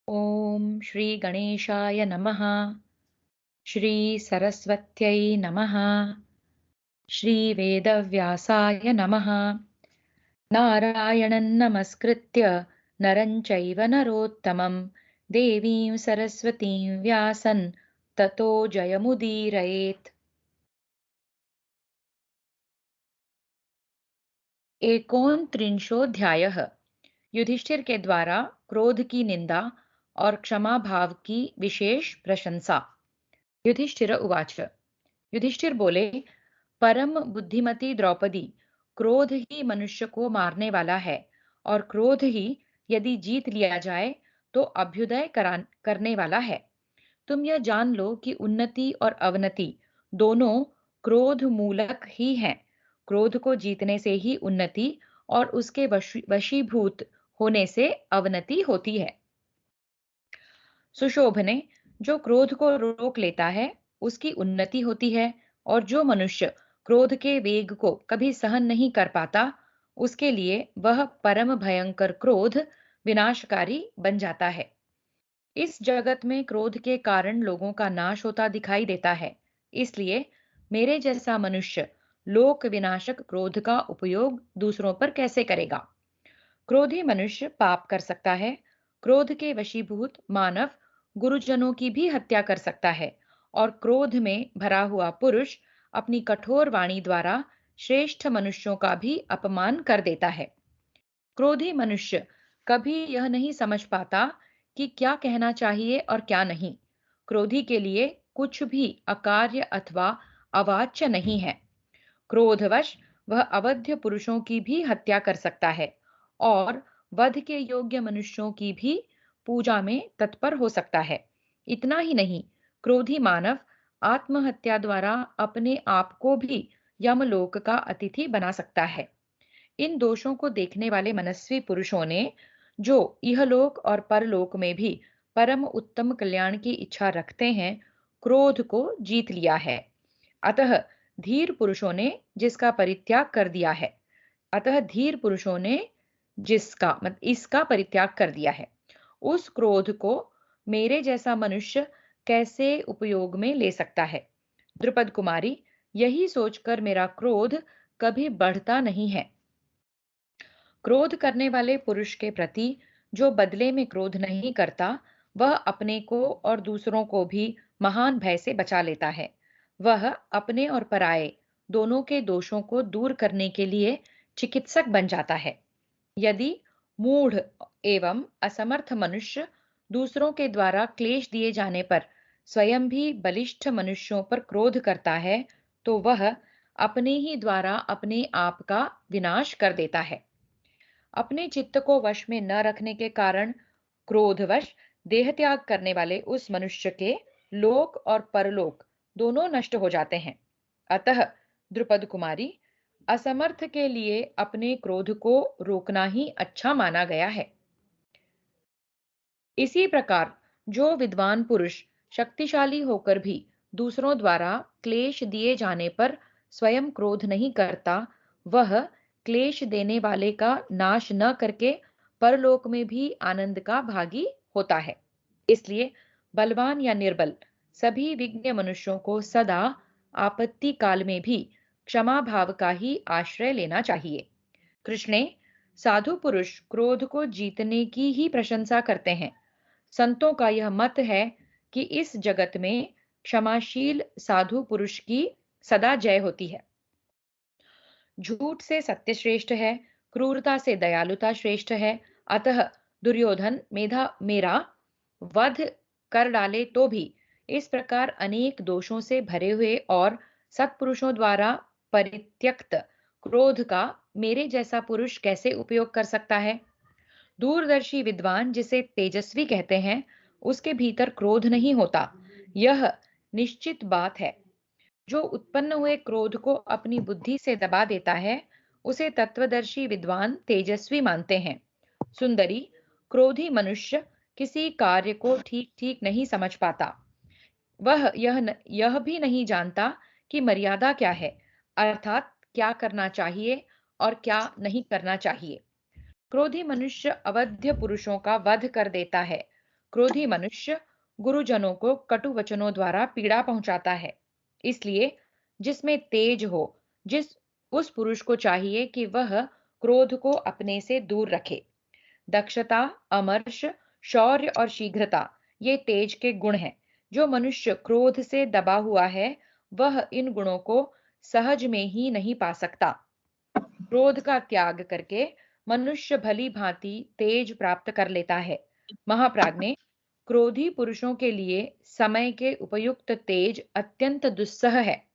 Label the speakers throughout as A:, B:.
A: ॐ श्री गणेशाय नमः। श्री सरस्वत्यै नमः। श्री वेदव्यासाय नमः। नारायणं नमस्कृत्य नरं चैव नरोत्तमं देवीं सरस्वतीं व्यासं ततो जयमुदीरयेत्। एकोनत्रिंशोऽध्यायः। युधिष्ठिर के द्वारा क्रोध की निंदा और क्षमा भाव की विशेष प्रशंसा। युधिष्ठिर उवाच। युधिष्ठिर बोले, परम बुद्धिमती द्रौपदी, क्रोध ही मनुष्य को मारने वाला है और क्रोध ही यदि जीत लिया जाए तो अभ्युदय करने वाला है। तुम यह जान लो कि उन्नति और अवनति दोनों क्रोध मूलक ही हैं। क्रोध को जीतने से ही उन्नति और उसके वशीभूत होने से अवनति होती है। सुशोभने, जो क्रोध को रोक लेता है उसकी उन्नति होती है, और जो मनुष्य क्रोध के वेग को कभी सहन नहीं कर पाता उसके लिए वह परम भयंकर क्रोध विनाशकारी बन जाता है। इस जगत में क्रोध के कारण लोगों का नाश होता दिखाई देता है, इसलिए मेरे जैसा मनुष्य लोक विनाशक क्रोध का उपयोग दूसरों पर कैसे करेगा। क्रोधी मनुष्य पाप कर सकता है। क्रोध के वशीभूत मानव गुरुजनों की भी हत्या कर सकता है, और क्रोध में भरा हुआ पुरुष अपनी कठोर वाणी द्वारा श्रेष्ठ मनुष्यों का भी अपमान कर देता है। क्रोधी मनुष्य कभी यह नहीं समझ पाता कि क्या कहना चाहिए और क्या नहीं। क्रोधी के लिए कुछ भी अकार्य अथवा अवाच्य नहीं है। क्रोधवश वह अवध्य पुरुषों की भी हत्या कर सकता है और वध के योग्य मनुष्यों की भी पूजा में तत्पर हो सकता है। इतना ही नहीं, क्रोधी मानव आत्महत्या द्वारा अपने आप को भी यमलोक का अतिथि बना सकता है। इन दोषों को देखने वाले मनस्वी पुरुषों ने, जो इहलोक और परलोक में भी परम उत्तम कल्याण की इच्छा रखते हैं, क्रोध को जीत लिया है। अतः धीर पुरुषों ने जिसका परित्याग कर दिया है अतः धीर पुरुषों ने जिसका मत इसका परित्याग कर दिया है, उस क्रोध को मेरे जैसा मनुष्य कैसे उपयोग में ले सकता है। द्रुपद कुमारी, यही सोचकर मेरा क्रोध कभी बढ़ता नहीं है। क्रोध करने वाले पुरुष के प्रति जो बदले में क्रोध नहीं करता, वह अपने को और दूसरों को भी महान भय से बचा लेता है। वह अपने और पराये दोनों के दोषों को दूर करने के लिए चिकित्सक बन जाता है। यदि मूढ़ एवं असमर्थ मनुष्य दूसरों के द्वारा क्लेश दिए जाने पर स्वयं भी बलिष्ठ मनुष्यों पर क्रोध करता है, तो वह अपने ही द्वारा अपने आप का विनाश कर देता है। अपने चित्त को वश में न रखने के कारण क्रोधवश देह त्याग करने वाले उस मनुष्य के लोक और परलोक दोनों नष्ट हो जाते हैं। अतः द्रुपद कुमारी, असमर्थ के लिए अपने क्रोध को रोकना ही अच्छा माना गया है। इसी प्रकार जो विद्वान पुरुष शक्तिशाली होकर भी दूसरों द्वारा क्लेश दिए जाने पर स्वयं क्रोध नहीं करता, वह क्लेश देने वाले का नाश न करके परलोक में भी आनंद का भागी होता है। इसलिए बलवान या निर्बल सभी विज्ञ मनुष्यों को सदा आपत्ति काल में भी क्षमा भाव का ही आश्रय लेना चाहिए। कृष्णे, साधु पुरुष क्रोध को जीतने की ही प्रशंसा करते हैं। संतों का यह मत है कि इस जगत में क्षमाशील साधु पुरुष की सदा जय होती है। झूठ से सत्य श्रेष्ठ है, क्रूरता से दयालुता श्रेष्ठ है। अतः दुर्योधन मेरा वध कर डाले तो भी इस प्रकार अनेक दोषों से भरे हुए और सत्पुरुषों द्वारा परित्यक्त क्रोध का मेरे जैसा पुरुष कैसे उपयोग कर सकता है। दूरदर्शी विद्वान जिसे तेजस्वी कहते हैं, उसके भीतर क्रोध नहीं होता, यह निश्चित बात है। जो उत्पन्न हुए क्रोध को अपनी बुद्धि से दबा देता है, उसे तत्वदर्शी विद्वान तेजस्वी मानते हैं। सुंदरी, क्रोधी मनुष्य किसी कार्य को ठीक ठीक नहीं समझ पाता। वह यह भी नहीं जानता कि मर्यादा क्या है, अर्थात क्या करना चाहिए और क्या नहीं करना चाहिए। क्रोधी मनुष्य अवध्य पुरुषों का वध कर देता है। क्रोधी मनुष्य गुरुजनों को कटु वचनों द्वारा पीड़ा पहुंचाता है। इसलिए जिसमें तेज हो, जिस उस पुरुष को चाहिए कि वह क्रोध को अपने से दूर रखे। दक्षता, अमर्ष, शौर्य और शीघ्रता ये तेज के गुण हैं। जो मनुष्य क्रोध से दबा हुआ है, वह इन गुणों को सहज में ही नहीं पा सकता। क्रोध का त्याग करके मनुष्य भली भांति तेज प्राप्त कर लेता है। महाप्राज्ञ ने क्रोधी पुरुषों के लिए समय के उपयुक्त तेज अत्यंत दुस्सह है।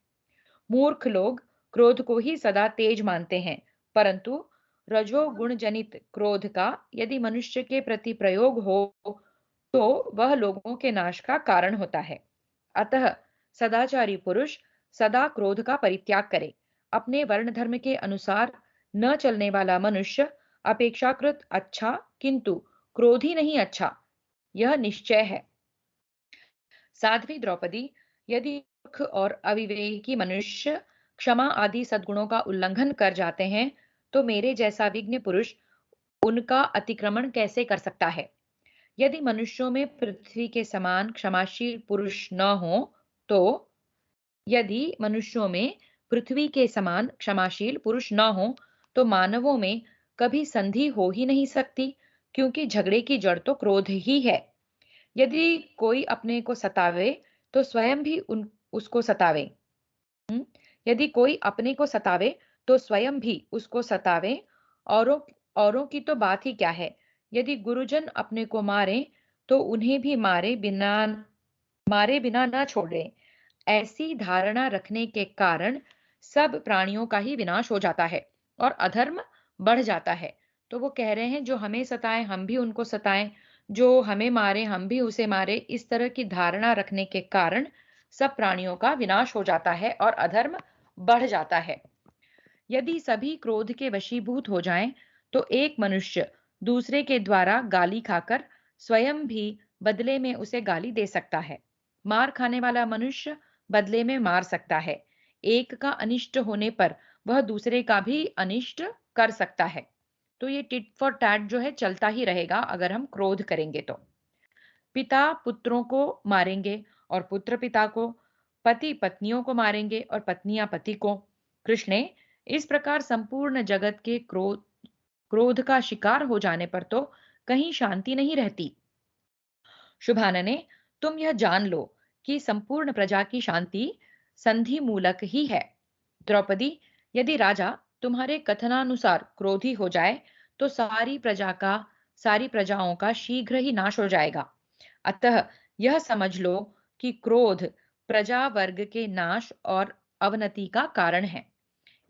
A: मूर्ख लोग क्रोध को ही सदा तेज मानते हैं, परंतु रजोगुण जनित क्रोध का यदि मनुष्य के प्रति प्रयोग हो तो वह लोगों के नाश का कारण होता है। अतः सदाचारी पुरुष सदा क्रोध का परित्याग करे। अपने वर्ण धर्म के अनुसार न चलने वाला मनुष्य अपेक्षाकृत अच्छा, किंतु क्रोधी नहीं अच्छा, यह निश्चय है। साध्वी द्रौपदी, यदि मूर्ख और अविवेकी मनुष्य क्षमा आदि सद्गुणों का उल्लंघन कर जाते हैं, तो मेरे जैसा विज्ञ पुरुष उनका अतिक्रमण कैसे कर सकता है। यदि मनुष्यों में पृथ्वी के समान क्षमाशील पुरुष न हो तो यदि मनुष्यों में पृथ्वी के समान क्षमाशील पुरुष न हो तो मानवों में कभी संधि हो ही नहीं सकती, क्योंकि झगड़े की जड़ तो क्रोध ही है। यदि कोई अपने को सतावे तो स्वयं भी उसको सतावे। हम्म? यदि कोई अपने को सतावे तो स्वयं भी उसको सतावे। औरों औरों की तो बात ही क्या है। यदि गुरुजन अपने को मारे तो उन्हें भी मारे बिना न छोड़े। ऐसी धारणा रखने के कारण सब प्राणियों का ही विनाश हो जाता है और अधर्म बढ़ जाता है। तो वो कह रहे हैं जो हमें सताए हम भी उनको सताएं, जो हमें मारे हम भी उसे मारे। इस तरह की धारणा रखने के कारण सब प्राणियों का विनाश हो जाता है और अधर्म बढ़ जाता है। यदि सभी क्रोध के वशीभूत हो जाएं, तो एक मनुष्य दूसरे के द्वारा गाली खाकर स्वयं भी बदले में उसे गाली दे सकता है। मार खाने वाला मनुष्य बदले में मार सकता है। एक का अनिष्ट होने पर वह दूसरे का भी अनिष्ट कर सकता है। तो ये टिट फॉर टैट जो है चलता ही रहेगा अगर हम क्रोध करेंगे तो। पिता पुत्रों को मारेंगे और पुत्र पिता को, पति पत्नियों को मारेंगे और पत्नियां पति को। कृष्ण ने इस प्रकार संपूर्ण जगत के क्रोध क्रोध का शिकार हो जाने पर तो कहीं शांति नहीं रहती। शुभानने, तुम यह जान लो कि संपूर्ण प्रजा की शांति संधि मूलक ही है। द्रौपदी, यदि राजा तुम्हारे कथनानुसार क्रोधी हो जाए तो सारी प्रजाओं का शीघ्र ही नाश हो जाएगा। अतः यह समझ लो कि क्रोध प्रजा वर्ग के नाश और अवनति का कारण है।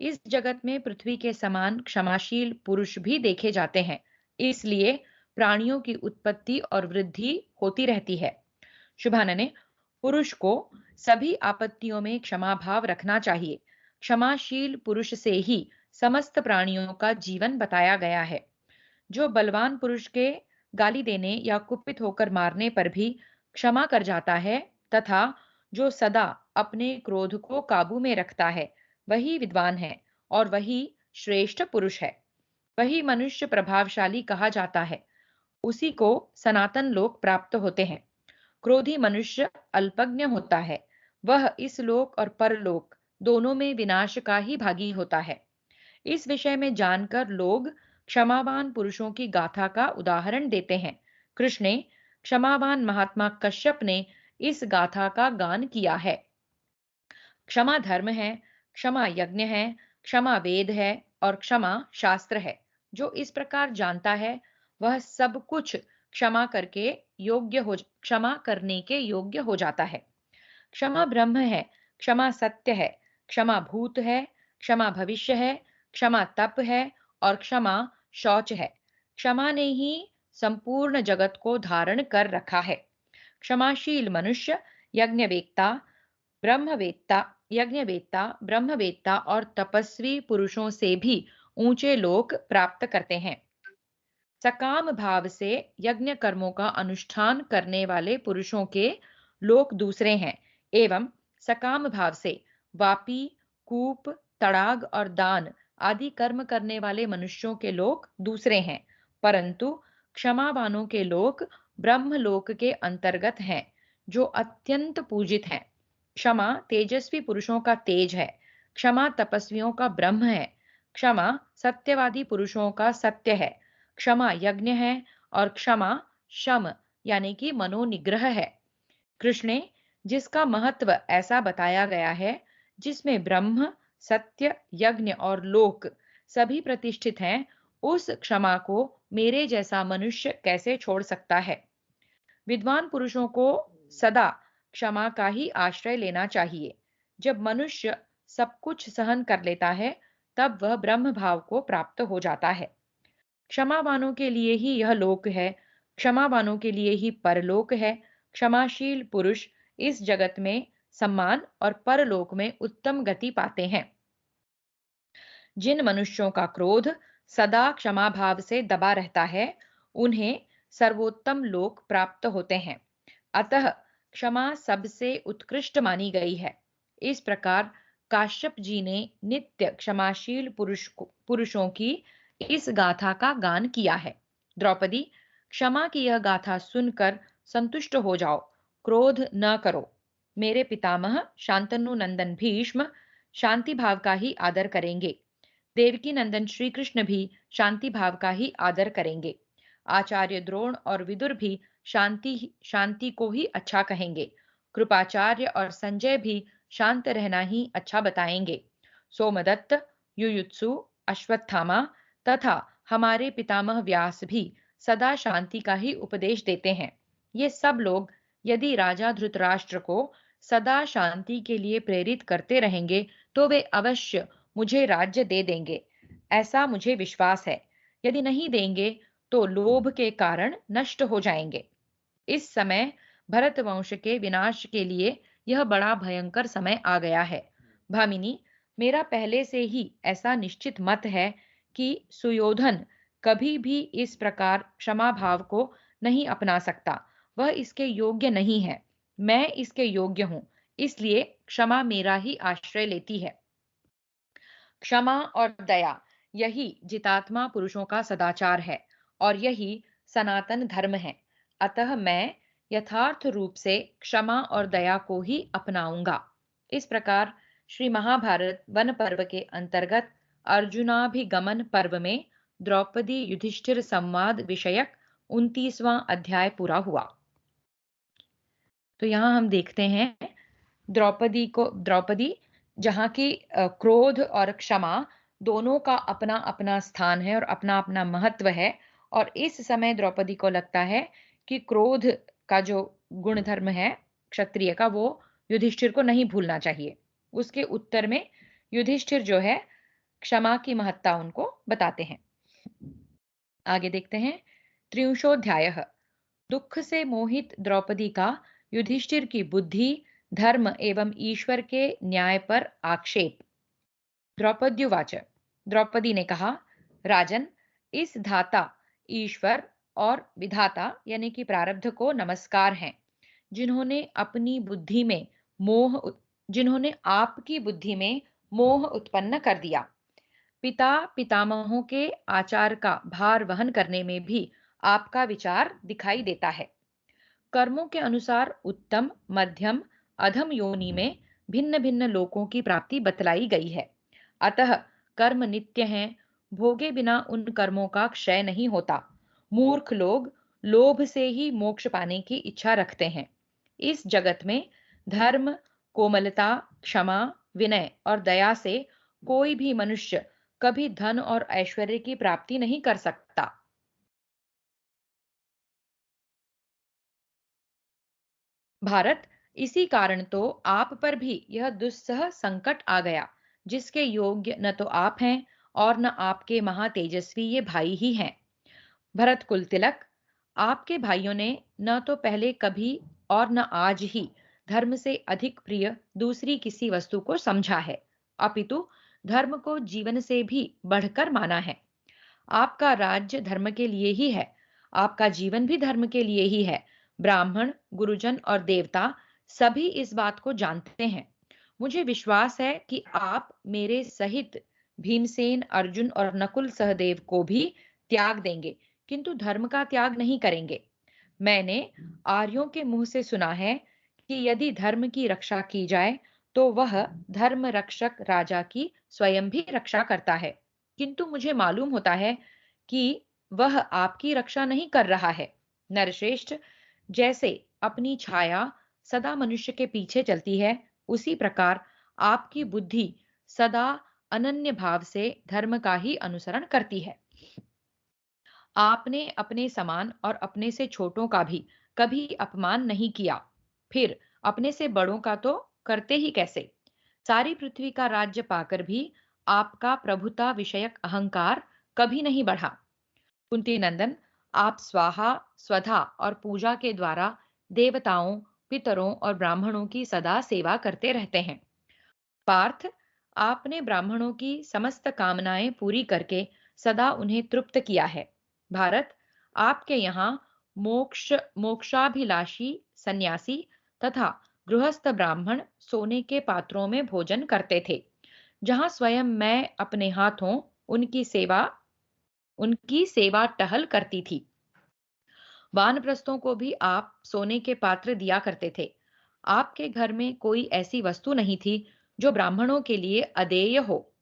A: इस जगत में पृथ्वी के समान क्षमाशील पुरुष भी देखे जाते हैं, इसलिए प्राणियों की उत्पत्ति और वृद्धि होती रहती है। शुभानने, पुरुष को सभी आपत्तियों में क्षमा भाव रखना चाहिए। क्षमाशील पुरुष से ही समस्त प्राणियों का जीवन बताया गया है। जो बलवान पुरुष के गाली देने या कुपित होकर मारने पर भी क्षमा कर जाता है तथा जो सदा अपने क्रोध को काबू में रखता है, वही विद्वान है और वही श्रेष्ठ पुरुष है। वही मनुष्य प्रभावशाली कहा जाता है। उसी को सनातन लोक प्राप्त होते हैं। क्रोधी मनुष्य अल्पज्ञ होता है। वह इस लोक और परलोक दोनों में विनाश का ही भागी होता है। इस विषय में जानकर लोग क्षमावान पुरुषों की गाथा का उदाहरण देते हैं। कृष्ण ने क्षमावान महात्मा कश्यप ने इस गाथा का गान किया है। क्षमा धर्म है, क्षमा यज्ञ है, क्षमा वेद है और क्षमा शास्त्र है। जो इस प्रकार जानता है वह सब कुछ क्षमा करने के योग्य हो जाता है। क्षमा ब्रह्म है, क्षमा सत्य है, क्षमा भूत है, क्षमा भविष्य है, क्षमा तप है और क्षमा शौच है। क्षमा ने ही संपूर्ण जगत को धारण कर रखा है। क्षमाशील मनुष्य यज्ञवेत्ता ब्रह्मवेत्ता यज्ञवेत्ता ब्रह्मवेत्ता और तपस्वी पुरुषों से भी ऊंचे लोक प्राप्त करते हैं। सकाम भाव से यज्ञ कर्मों का अनुष्ठान करने वाले पुरुषों के लोक दूसरे हैं एवं सकाम भाव से वापी, कूप, तड़ाग और दान आदि कर्म करने वाले मनुष्यों के लोक दूसरे हैं। परंतु क्षमावानों के लोक ब्रह्मलोक के अंतर्गत हैं, जो अत्यंत पूजित हैं। क्षमा तेजस्वी पुरुषों का तेज है, क्षमा तपस्वियों का ब्रह्म है, क्षमा सत्यवादी पुरुषों का सत्य है, क्षमा यज्ञ है, और क्षमा शम यानी कि मनोनिग्रह है। कृष्णे जिसका महत्व ऐसा बताया गया है, जिसमें ब्रह्म, सत्य, यज्ञ और लोक सभी प्रतिष्ठित हैं, उस क्षमा को मेरे जैसा मनुष्य कैसे छोड़ सकता है? विद्वान पुरुषों को सदा क्षमा का ही आश्रय लेना चाहिए। जब मनुष्य सब कुछ सहन कर लेता है, तब वह ब्रह्म भाव को प्राप्त हो जाता है। क्षमावानों के लिए ही यह लोक है, क्षमावानों के लिए ही परलोक है। क्षमाशील पुरुष इस जगत में सम्मान और परलोक में उत्तम गति पाते हैं। जिन मनुष्यों का क्रोध सदा क्षमा भाव से दबा रहता है, उन्हें सर्वोत्तम लोक प्राप्त होते हैं। अतः क्षमा सबसे उत्कृष्ट मानी गई है। इस प्रकार काश्यप जी ने नित्य क्षमाशील पुरुषों की इस गाथा का गान किया है। द्रौपदी, क्षमा की यह गाथा सुनकर संतुष्ट हो जाओ, क्रोध न करो। मेरे पितामह शांतनु नंदन भीष्म शांति भाव का ही आदर करेंगे। देवकी नंदन श्री कृष्ण भी शांति भाव का ही आदर करेंगे। आचार्य द्रोण और विदुर भी शांति को ही अच्छा कहेंगे। कृपाचार्य और संजय भी शांत रहना ही अच्छा बताएंगे। सोमदत्त, युयुत्सु, अश्वत्थामा तथा हमारे पितामह व्यास भी सदा शांति का ही उपदेश देते हैं। ये सब लोग यदि राजा धृतराष्ट्र को सदा शांति के लिए प्रेरित करते रहेंगे, तो वे अवश्य मुझे राज्य दे देंगे, ऐसा मुझे विश्वास है। यदि नहीं देंगे तो लोभ के कारण नष्ट हो जाएंगे। इस समय भरत वंश के विनाश के लिए यह बड़ा भयंकर समय आ गया है। भामिनी, मेरा पहले से ही ऐसा निश्चित मत है कि सुयोधन कभी भी इस प्रकार क्षमा भाव को नहीं अपना सकता। वह इसके योग्य नहीं है। मैं इसके योग्य हूं, इसलिए क्षमा मेरा ही आश्रय लेती है। क्षमा और दया यही जितात्मा पुरुषों का सदाचार है, और यही सनातन धर्म है। अतः मैं यथार्थ रूप से क्षमा और दया को ही अपनाऊंगा। इस प्रकार श्री महाभारत वन पर्व के अंतर्गत अर्जुनाभिगमन पर्व में द्रौपदी युधिष्ठिर संवाद विषयक 29वां अध्याय पूरा हुआ। तो यहाँ हम देखते हैं द्रौपदी जहाँ की क्रोध और क्षमा दोनों का अपना अपना स्थान है और अपना अपना महत्व है। और इस समय द्रौपदी को लगता है कि क्रोध का जो गुण धर्म है क्षत्रिय का, वो युधिष्ठिर को नहीं भूलना चाहिए। उसके उत्तर में युधिष्ठिर जो है क्षमा की महत्ता उनको बताते हैं। आगे देखते हैं। त्रिंशोध्याय। दुख से मोहित द्रौपदी का युधिष्ठिर की बुद्धि, धर्म एवं ईश्वर के न्याय पर आक्षेप। द्रौपद्युवाच। द्रौपदी ने कहा, राजन, इस धाता ईश्वर और विधाता यानी कि प्रारब्ध को नमस्कार हैं, जिन्होंने अपनी बुद्धि में मोह जिन्होंने आपकी बुद्धि में मोह उत्पन्न कर दिया। पिता पितामहों के आचार का भार वहन करने में भी आपका विचार दिखाई देता है। कर्मों के अनुसार उत्तम, मध्यम, अधम योनि में भिन्न भिन्न लोकों की प्राप्ति बतलाई गई है। अतः कर्म नित्य हैं, भोगे बिना उन कर्मों का क्षय नहीं होता। मूर्ख लोग लोभ से ही मोक्ष पाने की इच्छा रखते हैं। इस जगत में धर्म, कोमलता, क्षमा, विनय और दया से कोई भी मनुष्य कभी धन और ऐश्वर्य की प्राप्ति नहीं कर सकता। भारत, इसी कारण तो आप पर भी यह दुस्सह संकट आ गया, जिसके योग्य न तो आप हैं और न आपके महातेजस्वी ये भाई ही हैं। भरत कुल तिलक, आपके भाइयों ने न तो पहले कभी और न आज ही धर्म से अधिक प्रिय दूसरी किसी वस्तु को समझा है, अपितु धर्म को जीवन से भी बढ़कर माना है। आपका राज्य धर्म के लिए ही है, आपका जीवन भी धर्म के लिए ही है। ब्राह्मण, गुरुजन और देवता सभी इस बात को जानते हैं। मुझे विश्वास है कि आप मेरे सहित भीमसेन, अर्जुन और नकुल सहदेव को भी त्याग देंगे, किंतु धर्म का त्याग नहीं करेंगे। मैंने आर्यों के मुंह से सुना है कि यदि धर्म की रक्षा की जाए तो वह धर्म रक्षक राजा की स्वयं भी रक्षा करता है। किंतु मुझे मालूम होता है कि वह आपकी रक्षा नहीं कर रहा है। नरश्रेष्ठ, जैसे अपनी छाया सदा मनुष्य के पीछे चलती है, उसी प्रकार आपकी बुद्धि सदा अनन्य भाव से धर्म का ही अनुसरण करती है। आपने अपने समान और अपने से छोटों का भी कभी अपमान नहीं किया, फिर अपने से बड़ों का तो करते ही कैसे? सारी पृथ्वी का राज्य पाकर भी आपका प्रभुता विषयक अहंकार कभी नहीं बढ़ा। कुंती नंदन, आप स्वाहा, स्वधा और पूजा के द्वारा देवताओं, पितरों और ब्राह्मणों की सदा सेवा करते रहते हैं। पार्थ, आपने ब्राह्मणों की समस्त कामनाएं पूरी करके सदा उन्हें तृप्त किया है। भारत, आपके यहाँ मोक्षाभिलाषी सन्यासी तथा गृहस्थ ब्राह्मण सोने के पात्रों में भोजन करते थे, जहां स्वयं मैं अपने हाथों उनकी सेवा टहल करती थी। वानप्रस्थों को भी आप सोने के पात्र दिया करते थे। आपके घर में कोई ऐसी वस्तु नहीं थी जो ब्राह्मणों के लिए अदेय हो,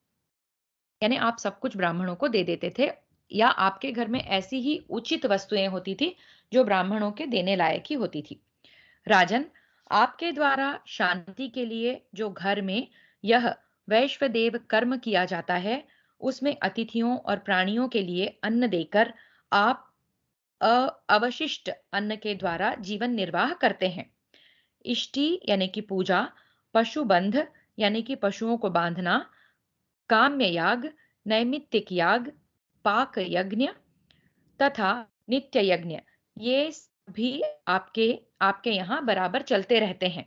A: यानी आप सब कुछ ब्राह्मणों को दे देते थे, या आपके घर में ऐसी ही उचित वस्तुएं होती थी जो ब्राह्मणों के देने लायक ही होती थी। राजन, आपके द्वारा शांति के लिए जो घर में यह वैश्वदेव कर्म किया जाता है, उसमें अतिथियों और प्राणियों के लिए अन्न देकर आप अवशिष्ट अन्न के द्वारा जीवन निर्वाह करते हैं। इष्टि यानी कि पूजा, पशुबंध यानी कि पशुओं को बांधना, काम्य याग, नैमित्तिक याग, पाक यज्ञ तथा नित्य यज्ञ, ये भी आपके आपके यहाँ बराबर चलते रहते हैं।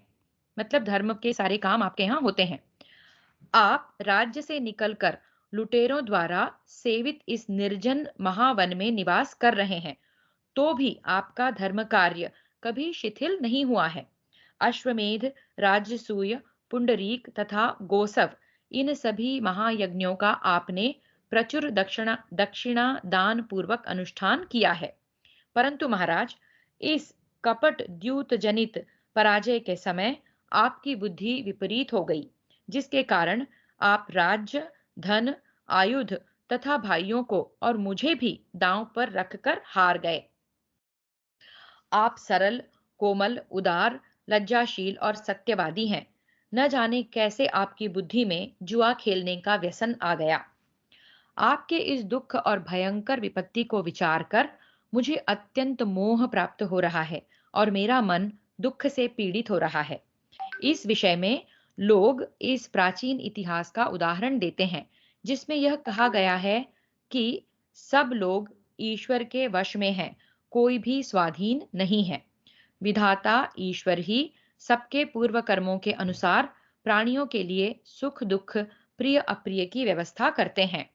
A: मतलब धर्म के सारे काम आपके यहाँ होते हैं। आप राज्य से निकलकर लुटेरों द्वारा सेवित इस निर्जन महावन में निवास कर रहे हैं, तो भी आपका धर्म कार्य कभी शिथिल नहीं हुआ है। अश्वमेध, राजसूय, पुंडरीक तथा गोसव, इन सभी महायज्ञों का आपने प्रचुर दक्षिणा दक्षिणा दान पूर्वक अनुष्ठान किया है। परंतु महाराज, इस कपट द्यूत जनित पराजय के समय आपकी बुद्धि विपरीत हो गई, जिसके कारण आप राज्य, धन, आयुध तथा भाइयों को और मुझे भी दांव पर रखकर हार गए। आप सरल, कोमल, उदार, लज्जाशील और सत्यवादी हैं। न जाने कैसे आपकी बुद्धि में जुआ खेलने का व्यसन आ गया। आपके इस दुख और भयंकर विपत्ति को विचार कर मुझे अत्यंत मोह प्राप्त हो रहा है और मेरा मन दुख से पीड़ित हो रहा है। इस विषय में लोग इस प्राचीन इतिहास का उदाहरण देते हैं, जिसमें यह कहा गया है कि सब लोग ईश्वर के वश में हैं, कोई भी स्वाधीन नहीं है। विधाता ईश्वर ही सबके पूर्व कर्मों के अनुसार प्राणियों के लिए सुख दुख, प्रिय अप्रिय की व्यवस्था करते हैं।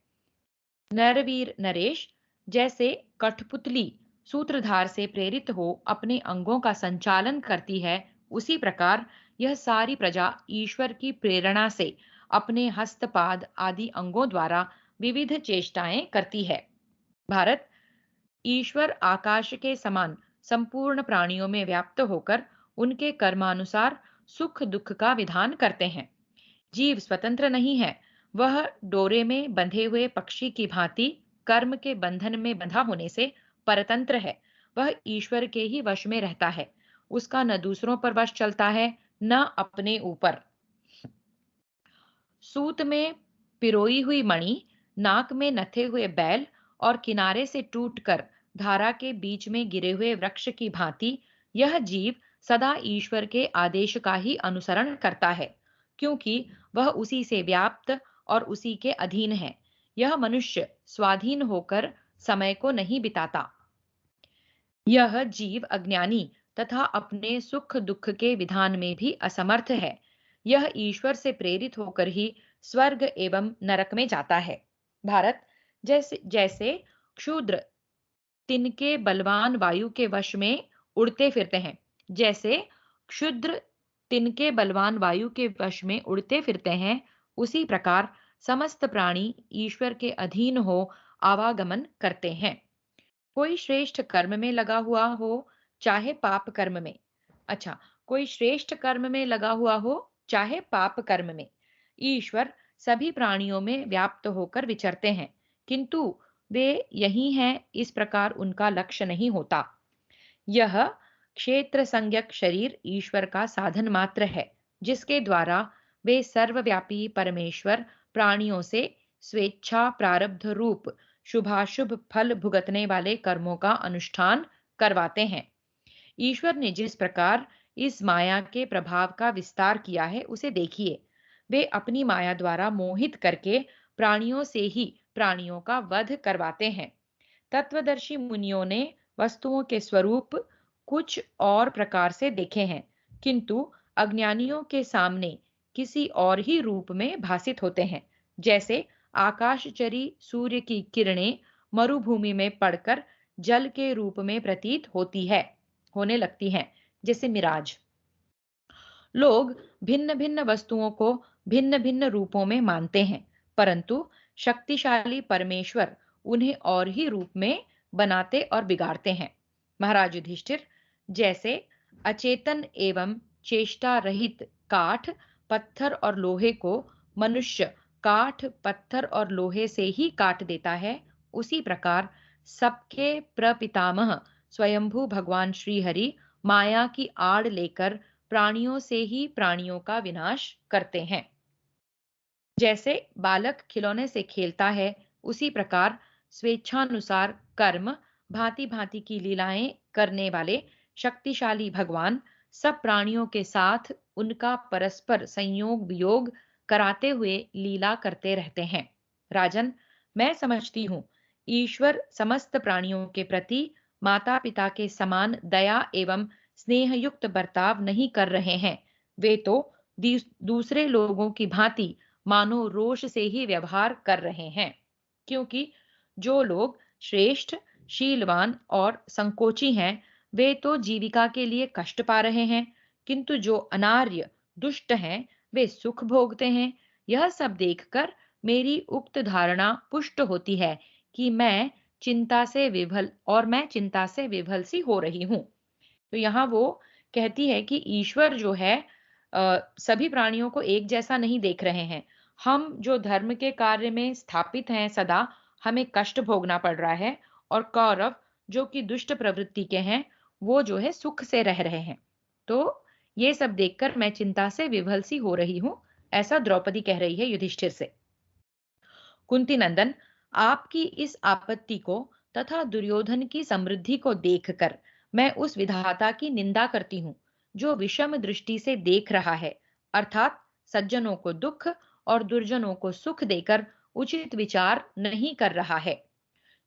A: नरवीर नरेश, जैसे कठपुतली सूत्रधार से प्रेरित हो अपने अंगों का संचालन करती है, उसी प्रकार यह सारी प्रजा ईश्वर की प्रेरणा से अपने हस्तपाद आदि अंगों द्वारा विविध चेष्टाएं करती है। भारत, ईश्वर आकाश के समान संपूर्ण प्राणियों में व्याप्त होकर उनके कर्मानुसार सुख दुख का विधान करते हैं। जीव स्वतंत्र नहीं है, वह डोरे में बंधे हुए पक्षी की भांति कर्म के बंधन में बंधा होने से परतंत्र है। वह ईश्वर के ही वश में रहता है, उसका न दूसरों पर वश चलता है, न अपने ऊपर। सूत में पिरोई हुई मणि, नाक में नथे हुए बैल और किनारे से टूटकर धारा के बीच में गिरे हुए वृक्ष की भांति यह जीव सदा ईश्वर के आदेश का ही अनुसरण करता है, क्योंकि वह उसी से व्याप्त और उसी के अधीन है। यह मनुष्य स्वाधीन होकर समय को नहीं बिताता। यह जीव अज्ञानी तथा अपने सुख दुख के विधान में भी असमर्थ है। यह ईश्वर से प्रेरित होकर ही स्वर्ग एवं नरक में जाता है। भारत, जैसे जैसे क्षुद्र तिनके बलवान वायु के वश में उड़ते फिरते हैं, जैसे क्षुद्र तिनके बलवान वायु के वश में उड़ते फिरते हैं, उसी प्रकार समस्त प्राणी ईश्वर के अधीन हो आवागमन करते हैं। कोई श्रेष्ठ कर्म में लगा हुआ हो, चाहे पाप कर्म में। अच्छा, कोई श्रेष्ठ कर्म में लगा हुआ हो, चाहे पाप कर्म में, ईश्वर सभी प्राणियों में व्याप्त होकर विचरते हैं, किंतु वे यही हैं इस प्रकार उनका लक्ष्य नहीं होता। यह क्षेत्र संज्ञक शरीर ईश्वर का साधन मात्र है, जिसके द्वारा वे सर्वव्यापी परमेश्वर प्राणियों से स्वेच्छा प्रारब्ध रूप शुभाशुभ फल भुगतने वाले कर्मों का अनुष्ठान करवाते हैं। ईश्वर ने जिस प्रकार इस माया के प्रभाव का विस्तार किया है, उसे देखिए। वे अपनी माया द्वारा मोहित करके प्राणियों से ही प्राणियों का वध करवाते हैं। तत्वदर्शी मुनियों ने वस्तुओं के स्वरूप कुछ और प्रकार से देखे हैं, किंतु अज्ञानियों के सामने किसी और ही रूप में भासित होते हैं। जैसे आकाशचरी सूर्य की किरणें मरुभूमि में पड़कर जल के रूप में प्रतीत होने लगती हैं, जैसे मिराज। लोग भिन्न भिन्न वस्तुओं को भिन्न भिन्न रूपों में मानते हैं, परंतु शक्तिशाली परमेश्वर उन्हें और ही रूप में बनाते और बिगाड़ते हैं। महाराज युधिष्ठिर, जैसे अचेतन एवं चेष्टा रहित काठ, पत्थर और लोहे को मनुष्य काठ, पत्थर और लोहे से ही काट देता है, उसी प्रकार सबके प्रपितामह स्वयंभू भगवान श्री हरि माया की आड़ लेकर प्राणियों से ही प्राणियों का विनाश करते हैं। जैसे बालक खिलौने से खेलता है, उसी प्रकार स्वेच्छानुसार कर्म भांति भांति की लीलाएं करने वाले शक्तिशाली भगवान सब प्राणियों के साथ उनका परस्पर संयोग वियोग कराते हुए लीला करते रहते हैं। राजन, मैं समझती हूँ ईश्वर समस्त प्राणियों के प्रति माता पिता के समान दया एवं स्नेहयुक्त बर्ताव नहीं कर रहे हैं। वे तो दूसरे लोगों की भांति मानो रोष से ही व्यवहार कर रहे हैं, क्योंकि जो लोग श्रेष्ठ, शीलवान और संकोची हैं, वे तो जीविका के लिए कष्ट पा रहे हैं, किंतु जो अनार्य, दुष्ट हैं, वे सुख भोगते हैं। यह सब देखकर मेरी उक्त धारणा पुष्ट होती है कि मैं चिंता से विभल सी हो रही हूँ। तो यहाँ वो कहती है कि ईश्वर जो है सभी प्राणियों को एक जैसा नहीं देख रहे हैं। हम जो धर्म के कार्य में स्थापित हैं सदा, हमें कष्ट भोगना पड़ रहा है, और कौरव जो कि दुष्ट प्रवृत्ति के हैं, वो जो है सुख से रह रहे हैं। तो ये सब देखकर मैं चिंता से विभल सी हो रही हूँ, ऐसा द्रौपदी कह रही है युधिष्ठिर से। कुंती नंदन, आपकी इस आपत्ति को तथा दुर्योधन की समृद्धि को देखकर मैं उस विधाता की निंदा करती हूँ, जो विषम दृष्टि से देख रहा है, अर्थात सज्जनों को दुख और दुर्जनों को सुख देकर उचित विचार नहीं कर रहा है।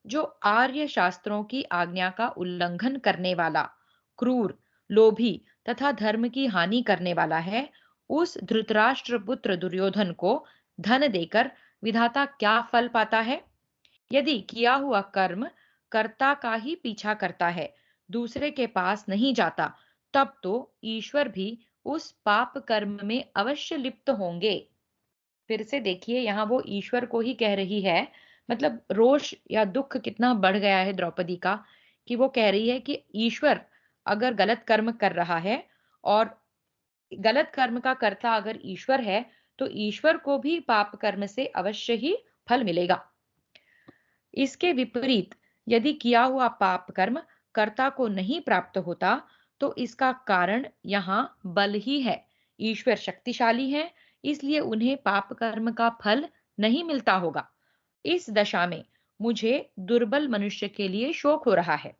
A: जो आर्य शास्त्रों की आज्ञा का उल्लंघन करने वाला, क्रूर, लोभी तथा धर्म की हानि करने वाला है, उस धृतराष्ट्र पुत्र दुर्योधन को धन देकर विधाता क्या फल पाता है? यदि किया हुआ कर्म कर्ता का ही पीछा करता है, दूसरे के पास नहीं जाता, तब तो ईश्वर भी उस पाप कर्म में अवश्य लिप्त होंगे। फिर से देखिए, यहाँ वो ईश्वर को ही कह रही है। मतलब रोष या दुख कितना बढ़ गया है द्रौपदी का, कि वो कह रही है कि ईश्वर अगर गलत कर्म कर रहा है, और गलत कर्म का कर्ता अगर ईश्वर है, तो ईश्वर को भी पाप कर्म से अवश्य ही फल मिलेगा। इसके विपरीत यदि किया हुआ पाप कर्म कर्ता को नहीं प्राप्त होता, तो इसका कारण यहाँ बल ही है। ईश्वर शक्तिशाली है, इसलिए उन्हें पाप कर्म का फल नहीं मिलता होगा। इस दशा में मुझे दुर्बल मनुष्य के लिए शोक हो रहा है।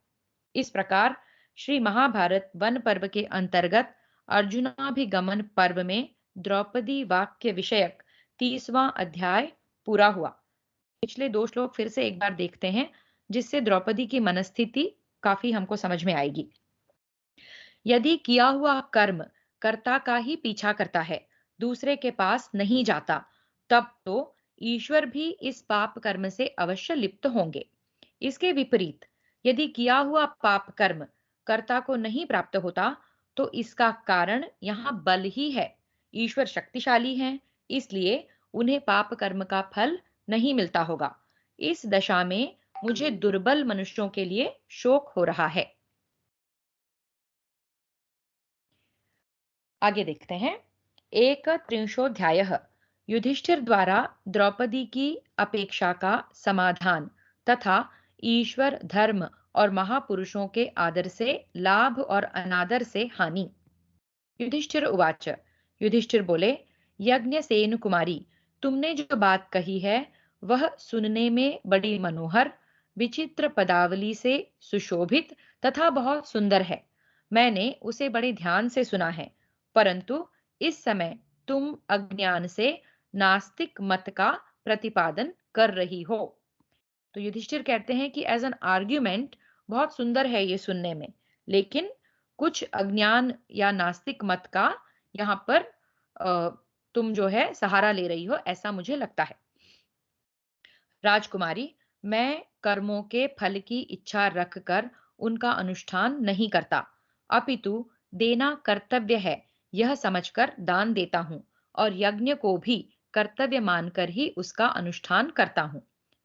A: इस प्रकार श्री महाभारत वन पर्व के अंतर्गत अर्जुनाभिगमन पर्व में द्रौपदी वाक्य विषयक 30वां अध्याय पूरा हुआ। पिछले 2 श्लोक फिर से एक बार देखते हैं, जिससे द्रौपदी की मनस्थिति काफी हमको समझ में आएगी। यदि किया हुआ कर्म कर्ता का ही पीछा करता है, दूसरे के पास नहीं जाता, तब तो ईश्वर भी इस पाप कर्म से अवश्य लिप्त होंगे। इसके विपरीत यदि किया हुआ पाप कर्म कर्ता को नहीं प्राप्त होता, तो इसका कारण यहाँ बल ही है। ईश्वर शक्तिशाली हैं, इसलिए उन्हें पाप कर्म का फल नहीं मिलता होगा। इस दशा में मुझे दुर्बल मनुष्यों के लिए शोक हो रहा है। आगे देखते हैं। एक त्रिंशोध्याय, युधिष्ठिर द्वारा द्रौपदी की अपेक्षा का समाधान तथा ईश्वर, धर्म और महापुरुषों के आदर से लाभ और अनादर से हानि। युधिष्ठिर उवाच। युधिष्ठिर बोले, यज्ञसेन कुमारी, तुमने जो बात कही है वह सुनने में बड़ी मनोहर, विचित्र पदावली से सुशोभित तथा बहुत सुंदर है। मैंने उसे बड़े ध्यान से सुना है, परंतु इस समय तुम अज्ञान से नास्तिक मत का प्रतिपादन कर रही हो। तो युधिष्ठिर कहते हैं कि एज एन आर्ग्यूमेंट बहुत सुंदर है ये सुनने में, लेकिन कुछ अज्ञान या नास्तिक मत का यहाँ पर अ, तुम जो है सहारा ले रही हो, ऐसा मुझे लगता है। राजकुमारी, मैं कर्मों के फल की इच्छा रखकर उनका अनुष्ठान नहीं करता, अपितु देना कर्तव्य है यह समझकर दान देता हूँ, और यज्ञ को भी कर्तव्य मानकर ही उसका अनुष्ठान करता हूँ।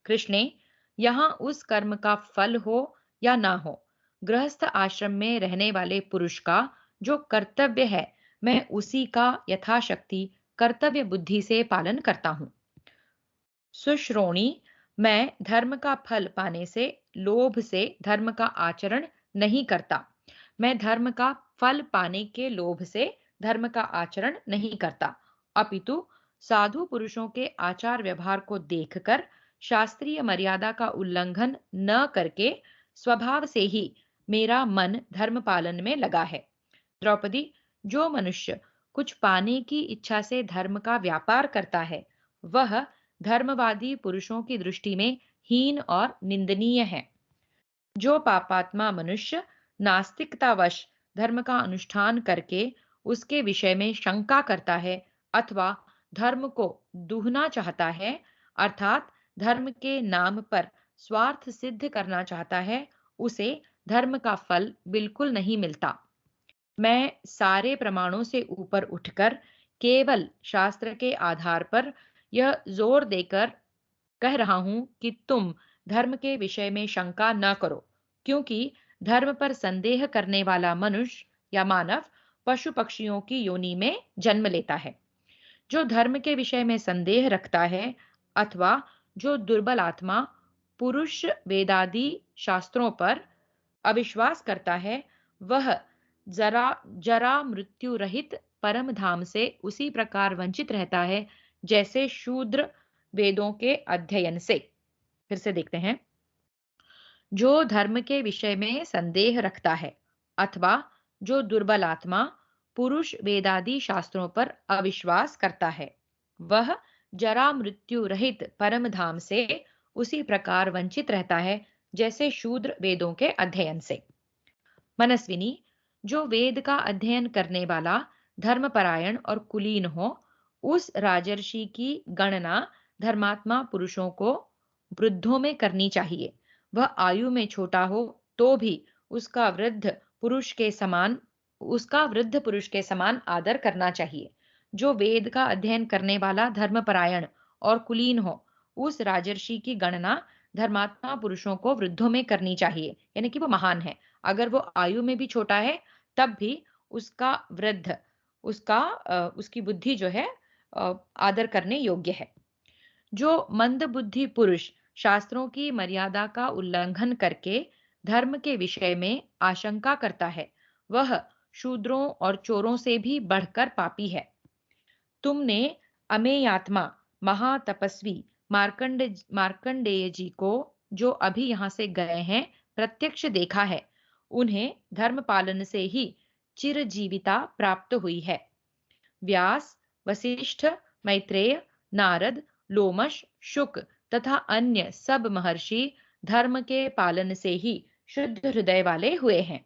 A: कृष्णे, यहाँ उस कर्म का फल हो या ना हो, गृहस्थ आश्रम में रहने वाले पुरुष का जो कर्तव्य है, मैं उसी का यथाशक्ति कर्तव्य बुद्धि से पालन करता हूँ। सुश्रोणी, मैं धर्म का फल पाने से, लोभ से धर्म का आचरण नहीं करता। मैं धर्म का फल पाने के लोभ से धर्म का आचरण नहीं करता, अपितु साधु पुरुषों के आचार व्यवहार को देखकर शास्त्रीय मर्यादा का उल्लंघन न करके स्वभाव से ही मेरा मन धर्म पालन में लगा है। द्रौपदी, जो मनुष्य कुछ पाने की इच्छा से धर्म का व्यापार करता है, वह धर्मवादी पुरुषों की दृष्टि में हीन और निंदनीय है। जो पापात्मा मनुष्य नास्तिकतावश धर्म का अनुष्ठान करके उसके विषय में शंका करता है अथवा धर्म को दूहना चाहता है, अर्थात धर्म के नाम पर स्वार्थ सिद्ध करना चाहता है, उसे धर्म का फल बिल्कुल नहीं मिलता। मैं सारे प्रमाणों से ऊपर उठकर केवल शास्त्र के आधार पर यह जोर देकर कह रहा हूं कि तुम धर्म के विषय में शंका न करो, क्योंकि धर्म पर संदेह करने वाला मनुष्य या मानव पशु पक्षियों की योनि में जन्म लेता है। जो धर्म के विषय में संदेह रखता है अथवा जो दुर्बल आत्मा पुरुष वेदादि शास्त्रों पर अविश्वास करता है, वह जरा जरा मृत्यु रहित परम धाम से उसी प्रकार वंचित रहता है जैसे शूद्र वेदों के अध्ययन से। फिर से देखते हैं। जो धर्म के विषय में संदेह रखता है अथवा जो दुर्बल आत्मा पुरुष वेदादि शास्त्रों पर अविश्वास करता है, वह जरा मृत्यु रहित परम धाम से उसी प्रकार वंचित रहता है जैसे शूद्र वेदों के अध्ययन से। मनस्विनी, जो वेद का अध्ययन करने वाला धर्मपरायण और कुलीन हो, उस राजर्षि की गणना धर्मात्मा पुरुषों को वृद्धों में करनी चाहिए। वह आयु में छोटा हो तो भी उसका वृद्ध पुरुष के समान आदर करना चाहिए। जो वेद का अध्ययन करने वाला धर्मपरायण और कुलीन हो, उस राजर्षि की गणना धर्मात्मा पुरुषों को वृद्धों में करनी चाहिए, यानी कि वो महान है। अगर वो आयु में भी छोटा है, तब भी उसका वृद्ध उसकी बुद्धि जो है आदर करने योग्य है। जो मंद बुद्धि पुरुष शास्त्रों की मर्यादा का उल्लंघन करके धर्म के विषय में आशंका करता है, वह शूद्रों और चोरों से भी बढ़कर पापी है। तुमने अमेयात्मा महातपस्वी मार्कंडेय जी को, जो अभी यहाँ से गए हैं, प्रत्यक्ष देखा है। उन्हें धर्म पालन से ही चिरजीविता प्राप्त हुई है। व्यास, वशिष्ठ, मैत्रेय, नारद, लोमश, शुक तथा अन्य सब महर्षि धर्म के पालन से ही शुद्ध हृदय वाले हुए हैं।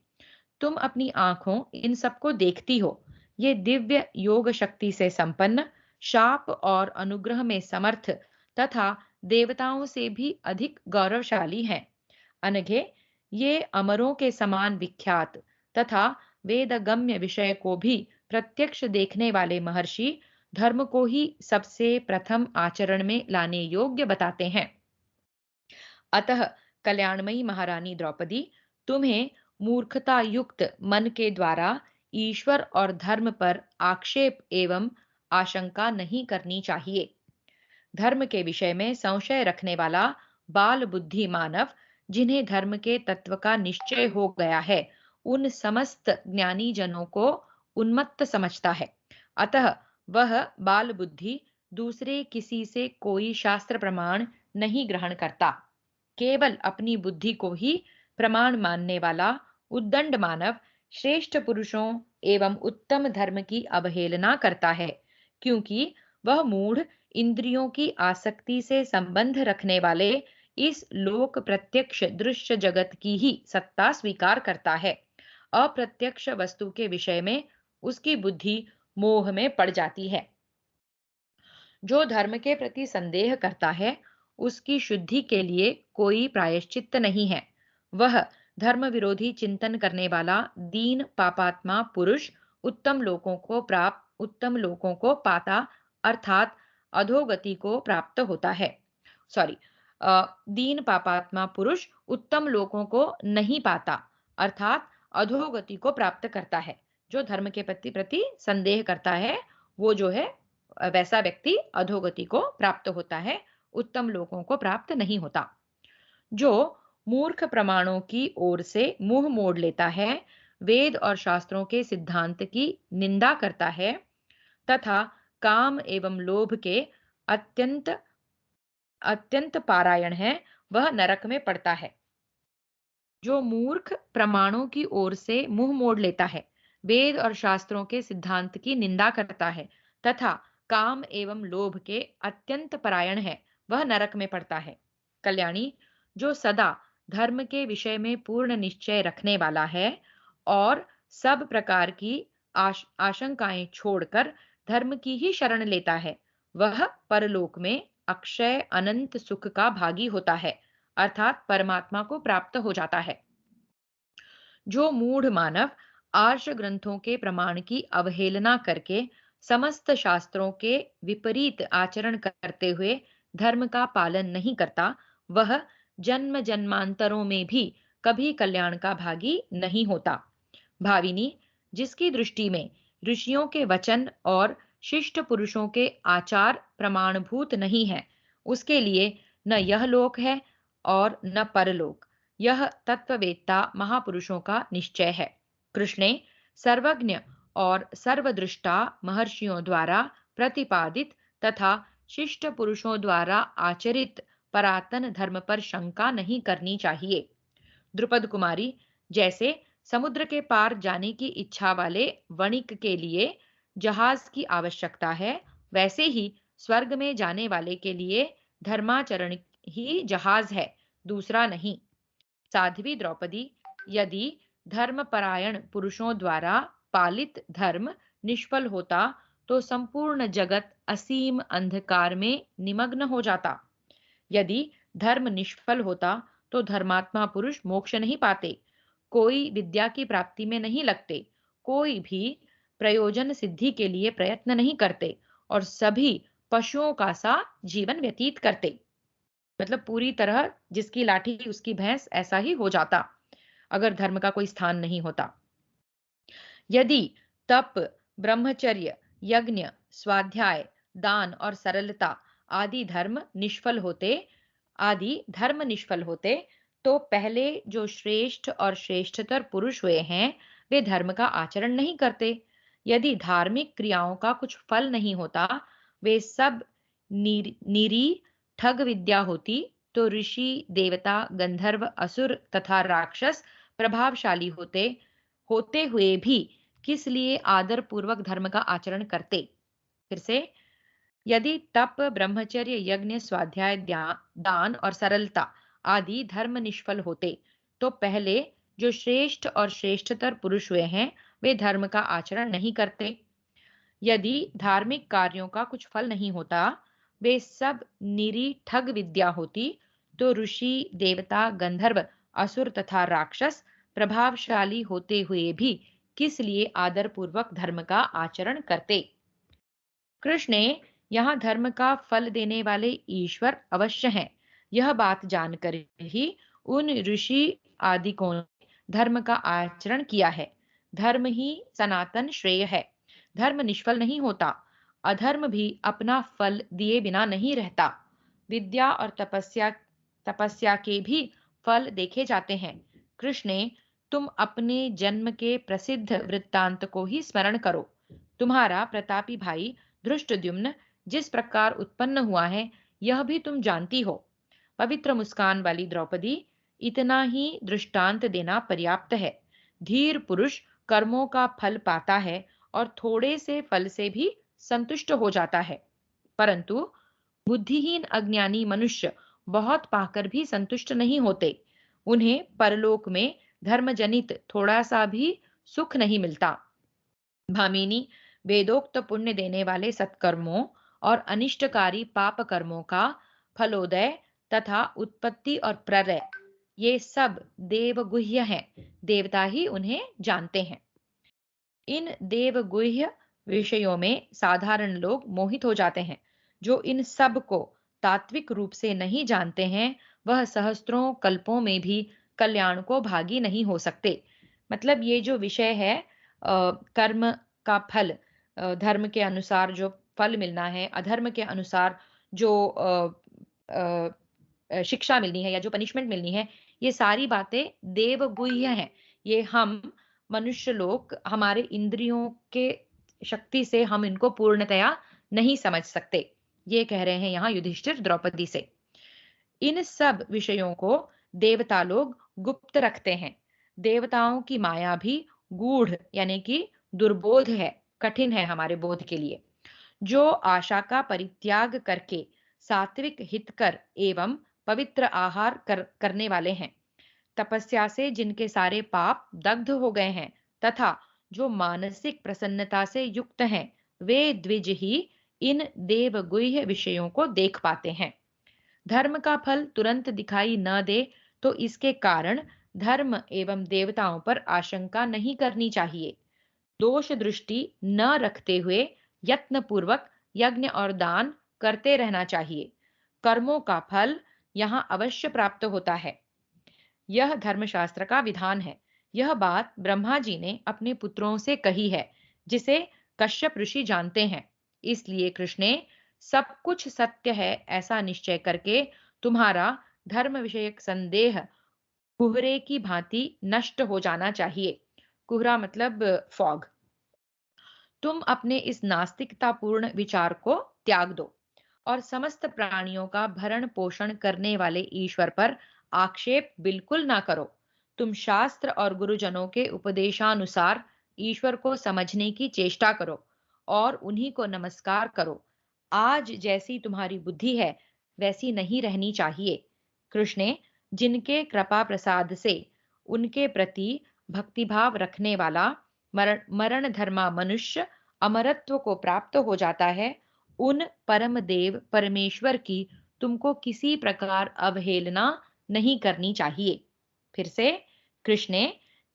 A: तुम अपनी आंखों इन सबको देखती हो। ये दिव्य योग शक्ति से संपन्न, शाप और अनुग्रह में समर्थ तथा देवताओं से भी अधिक गौरवशाली हैं। अनघे, ये अमरों के समान विख्यात तथा वेदगम्य विषय को भी प्रत्यक्ष देखने वाले महर्षि धर्म को ही सबसे प्रथम आचरण में लाने योग्य बताते हैं। अतः कल्याणमयी महारानी द्रौपदी, तुम्हें मूर्खता युक्त मन के द्वारा ईश्वर और धर्म पर आक्षेप एवं आशंका नहीं करनी चाहिए। धर्म के विषय में संशय रखने वाला बाल बुद्धि मानव, जिन्हें धर्म के तत्व का निश्चय हो गया है, उन समस्त ज्ञानी जनों को उन्मत्त समझता है। अतः वह बाल बुद्धि दूसरे किसी से कोई शास्त्र प्रमाण नहीं ग्रहण करता। केवल अपनी बुद्धि को ही प्रमाण मानने वाला उद्दंड मानव श्रेष्ठ पुरुषों एवं उत्तम धर्म की अवहेलना करता है, क्योंकि वह मूढ़ इंद्रियों की आसक्ति से संबंध रखने वाले इस लोक प्रत्यक्ष दृश्य जगत की ही सत्ता स्वीकार करता है। अप्रत्यक्ष वस्तु के विषय में उसकी बुद्धि मोह में पड़ जाती है। जो धर्म के प्रति संदेह करता है, उसकी शुद्धि के लिए कोई प्रायश्चित्त नहीं है। वह धर्म विरोधी चिंतन करने वाला दीन पापात्मा पुरुष उत्तम लोकों को पाता, अर्थात अधोगति को प्राप्त होता है। सॉरी, दीन पापात्मा पुरुष उत्तम लोकों को नहीं पाता, अर्थात अधोगति को प्राप्त करता है। जो धर्म के प्रति संदेह करता है, वो जो है वैसा व्यक्ति अधोगति को प्राप्त होता है, उत्तम लोकों को प्राप्त नहीं होता। जो मूर्ख प्रमाणों की ओर से मुंह मोड़ लेता है, वेद और शास्त्रों के सिद्धांत की निंदा करता है तथा काम एवं लोभ के अत्यंत अत्यंत पारायण है, वह नरक में पड़ता है। जो मूर्ख प्रमाणों की ओर से मुंह मोड़ लेता है, वेद और शास्त्रों के सिद्धांत की निंदा करता है तथा काम एवं लोभ के अत्यंत परायण है, वह नरक में पड़ता है। कल्याणी, जो सदा धर्म के विषय में पूर्ण निश्चय रखने वाला है और सब प्रकार की आशंकाएं छोड़कर धर्म की ही शरण लेता है, वह परलोक में अक्षय अनंत सुख का भागी होता है, अर्थात परमात्मा को प्राप्त हो जाता है। जो मूढ़ मानव आर्ष ग्रंथों के प्रमाण की अवहेलना करके समस्त शास्त्रों के विपरीत आचरण करते हुए धर्म का पालन नहीं करता, वह जन्म जन्मांतरों में भी कभी कल्याण का भागी नहीं होता। भाविनी, जिसकी दृष्टि में ऋषियों के वचन और शिष्ट पुरुषों के आचार प्रमाणभूत नहीं है, उसके लिए न यह लोक है और न परलोक। यह तत्ववेत्ता महापुरुषों का निश्चय है। कृष्णे सर्वज्ञ और सर्वदृष्टा महर्षियों द्वारा प्रतिपादित तथा शिष्ट पुरुषों द्वारा आचरित परातन धर्म पर शंका नहीं करनी चाहिए। द्रुपद कुमारी, जैसे समुद्र के पार जाने की इच्छा वाले वणिक के लिए जहाज की आवश्यकता है, वैसे ही स्वर्ग में जाने वाले के लिए धर्माचरण ही जहाज है, दूसरा नहीं। साध्वी द्रौपदी, यदि धर्मपरायण पुरुषों द्वारा पालित धर्म निष्फल होता तो संपूर्ण जगत असीम अंधकार में निमग्न हो जाता। यदि धर्म निष्फल होता तो धर्मात्मा पुरुष मोक्ष नहीं पाते, कोई विद्या की प्राप्ति में नहीं लगते, कोई भी प्रयोजन सिद्धि के लिए प्रयत्न नहीं करते और सभी पशुओं का सा जीवन व्यतीत करते। मतलब पूरी तरह जिसकी लाठी उसकी भैंस, ऐसा ही हो जाता अगर धर्म का कोई स्थान नहीं होता। यदि तप, ब्रह्मचर्य, यज्ञ, स्वाध्याय, दान और सरलता आदि धर्म निष्फल होते तो पहले जो श्रेष्ठ और श्रेष्ठतर पुरुष हुए हैं, वे धर्म का आचरण नहीं करते। यदि धार्मिक क्रियाओं का कुछ फल नहीं होता, वे सब निरी ठग विद्या होती, तो ऋषि, देवता, गंधर्व, असुर तथा राक्षस प्रभावशाली होते होते हुए भी किस लिए आदर पूर्वक धर्म का आचरण करते। फिर से, यदि तप, ब्रह्मचर्य, यज्ञ, स्वाध्याय, दान और सरलता आदि धर्म निष्फल होते तो पहले जो श्रेष्ठ और श्रेष्ठतर पुरुष हुए हैं, वे धर्म का आचरण नहीं करते। यदि धार्मिक कार्यों का कुछ फल नहीं होता, वे सब निरी ठग विद्या होती, तो ऋषि, देवता, गंधर्व, असुर तथा राक्षस प्रभावशाली होते हुए भी किस लिए आदर पूर्वक धर्म का आचरण करते। कृष्ण ने यहाँ धर्म का फल देने वाले ईश्वर अवश्य हैं, यह बात जानकर ही उन ऋषि आदिकों ने धर्म का आचरण किया है। धर्म ही सनातन श्रेय है। धर्म निष्फल नहीं होता। अधर्म भी अपना फल दिए बिना नहीं रहता। विद्या और तपस्या तपस्या के भी फल देखे जाते हैं। कृष्ण, तुम अपने जन्म के प्रसिद्ध वृत्तांत को ही स्मरण करो। तुम्हारा प्रतापी भाई धृष्टद्युम्न जिस प्रकार उत्पन्न हुआ है, यह भी तुम जानती हो। पवित्र मुस्कान वाली द्रौपदी, इतना ही दृष्टांत देना पर्याप्त है। धीर पुरुष कर्मों का फल पाता है और थोड़े से फल से भी संतुष्ट हो जाता है, परंतु बुद्धिहीन अज्ञानी मनुष्य बहुत पाकर भी संतुष्ट नहीं होते। उन्हें परलोक में धर्मजनित थोड़ा सा भी सुख नहीं मिलता। भामिनी, वेदोक्त पुण्य देने वाले सत्कर्मों और अनिष्टकारी पाप कर्मों का फलोदय तथा उत्पत्ति और प्रलय, ये सब देवगुह्य हैं। देवता ही उन्हें जानते हैं। इन देवगुह्य विषयों में साधारण लोग मोहित हो जाते हैं। जो इन सब को तात्विक रूप से नहीं जानते हैं, वह सहस्त्रों कल्पों में भी कल्याण को भागी नहीं हो सकते। मतलब ये जो विषय है, कर्म का फल, धर्म के अनुसार जो फल मिलना है, अधर्म के अनुसार जो अ, शिक्षा मिलनी है या जो पनिशमेंट मिलनी है, ये सारी बातें देवगुह्य हैं। ये हम मनुष्य लोग हमारे इंद्रियों के शक्ति से हम इनको पूर्णतया नहीं समझ सकते। ये कह रहे हैं यहाँ युधिष्ठिर द्रौपदी से। इन सब विषयों को देवता लोग गुप्त रखते हैं। देवताओं की माया भी गूढ़ यानी कि दुर्बोध है, कठिन है हमारे बोध के लिए। जो आशा का परित्याग करके सात्विक हितकर एवं पवित्र आहार करने वाले हैं, तपस्या से जिनके सारे पाप दग्ध हो गए हैं तथा जो मानसिक प्रसन्नता से युक्त हैं, वे द्विज ही इन देवगुह्य विषयों को देख पाते हैं। धर्म का फल तुरंत दिखाई न दे तो इसके कारण धर्म एवं देवताओं पर आशंका नहीं करनी चाहिए। दोष दृष्टि न रखते हुए यत्न पूर्वक यज्ञ और दान करते रहना चाहिए। कर्मों का फल यहाँ अवश्य प्राप्त होता है। यह धर्मशास्त्र का विधान है। यह बात ब्रह्मा जी ने अपने पुत्रों से कही है, जिसे कश्यप ऋषि जानते हैं। इसलिए कृष्णे, सब कुछ सत्य है ऐसा निश्चय करके तुम्हारा धर्म विषयक संदेह कुहरे की भांति नष्ट हो जाना चाहिए। कुहरा मतलब फॉग। तुम अपने इस नास्तिकतापूर्ण विचार को त्याग दो और समस्त प्राणियों का भरण पोषण करने वाले ईश्वर पर आक्षेप बिल्कुल ना करो। तुम शास्त्र और गुरुजनों के उपदेशानुसार ईश्वर को समझने की चेष्टा करो और उन्हीं को नमस्कार करो। आज जैसी तुम्हारी बुद्धि है, वैसी नहीं रहनी चाहिए। कृष्ण, जिनके कृपा प्रसाद से उनके प्रति भक्तिभाव रखने वाला मरण मरण धर्मा मनुष्य अमरत्व को प्राप्त हो जाता है, उन परम देव परमेश्वर की तुमको किसी प्रकार अवहेलना नहीं करनी चाहिए। फिर से, कृष्ण,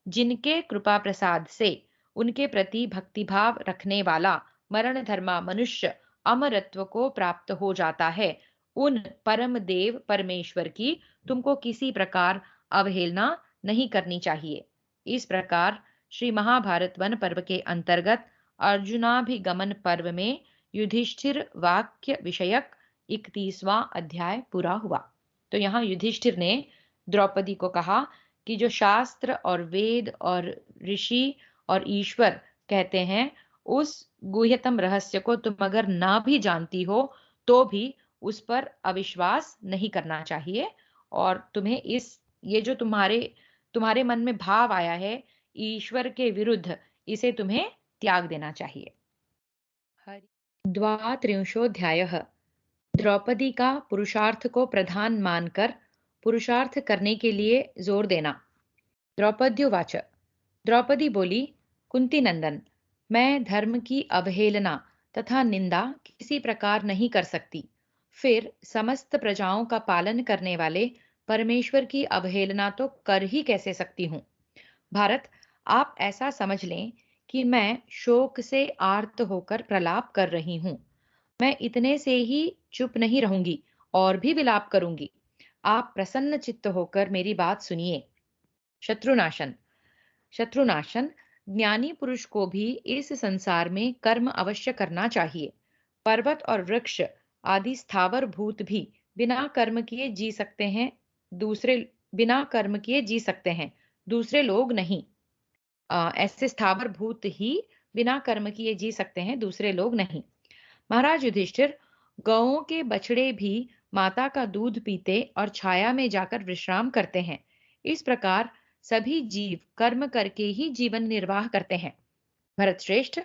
A: जिनके कृपा प्रसाद से उनके प्रति भक्तिभाव रखने वाला मरण धर्मा मनुष्य अमरत्व को प्राप्त हो जाता है, उन परम देव परमेश्वर की तुमको किसी प्रकार अवहेलना नहीं करनी चाहिए। इस प्रकार श्री महाभारत वन पर्व के अंतर्गत अर्जुनाभिगमन पर्व में युधिष्ठिर वाक्य विषयक 31वां अध्याय पूरा हुआ। तो यहाँ युधिष्ठिर ने द्रौपदी को कहा कि जो शास्त्र और वेद और ऋषि और ईश्वर कहते हैं, उस गुह्यतम रहस्य को तुम अगर ना भी जानती हो तो भी उस पर अविश्वास नहीं करना चाहिए। और तुम्हें ये जो तुम्हारे तुम्हारे मन में भाव आया है ईश्वर के विरुद्ध, इसे तुम्हें त्याग देना चाहिए। द्वात्रिंशोऽध्यायः। द्रौपदी का पुरुषार्थ को प्रधान मानकर पुरुषार्थ करने के लिए जोर देना। द्रौपद्युवाच। द्रौपदी बोली, कुंती नंदन, मैं धर्म की अवहेलना तथा निंदा किसी प्रकार नहीं कर सकती, फिर समस्त प्रजाओं का पालन करने वाले परमेश्वर की अवहेलना तो कर ही कैसे सकती हूँ। भारत, आप ऐसा समझ लें कि मैं शोक से आर्त होकर प्रलाप कर रही हूँ। मैं इतने से ही चुप नहीं रहूंगी और भी विलाप करूंगी। आप प्रसन्न चित्त होकर मेरी बात सुनिए। शत्रुनाशन। शत्रुनाशन। ज्ञानी पुरुष को भी इस संसार में कर्म अवश्य करना चाहिए। पर्वत और वृक्ष आदि स्थावर भूत भी बिना कर्म किए जी सकते हैं, दूसरे बिना कर्म किए जी सकते हैं, दूसरे लोग नहीं। ऐसे स्थावर भूत ही बिना कर्म किए जी सकते हैं, दूसरे लोग नहीं। महाराज युधिष्ठिर, गौओं के बछड़े भी माता का दूध पीते और छाया में जाकर विश्राम करते हैं। इस प्रकार सभी जीव कर्म करके ही जीवन निर्वाह करते हैं। भरत श्रेष्ठ,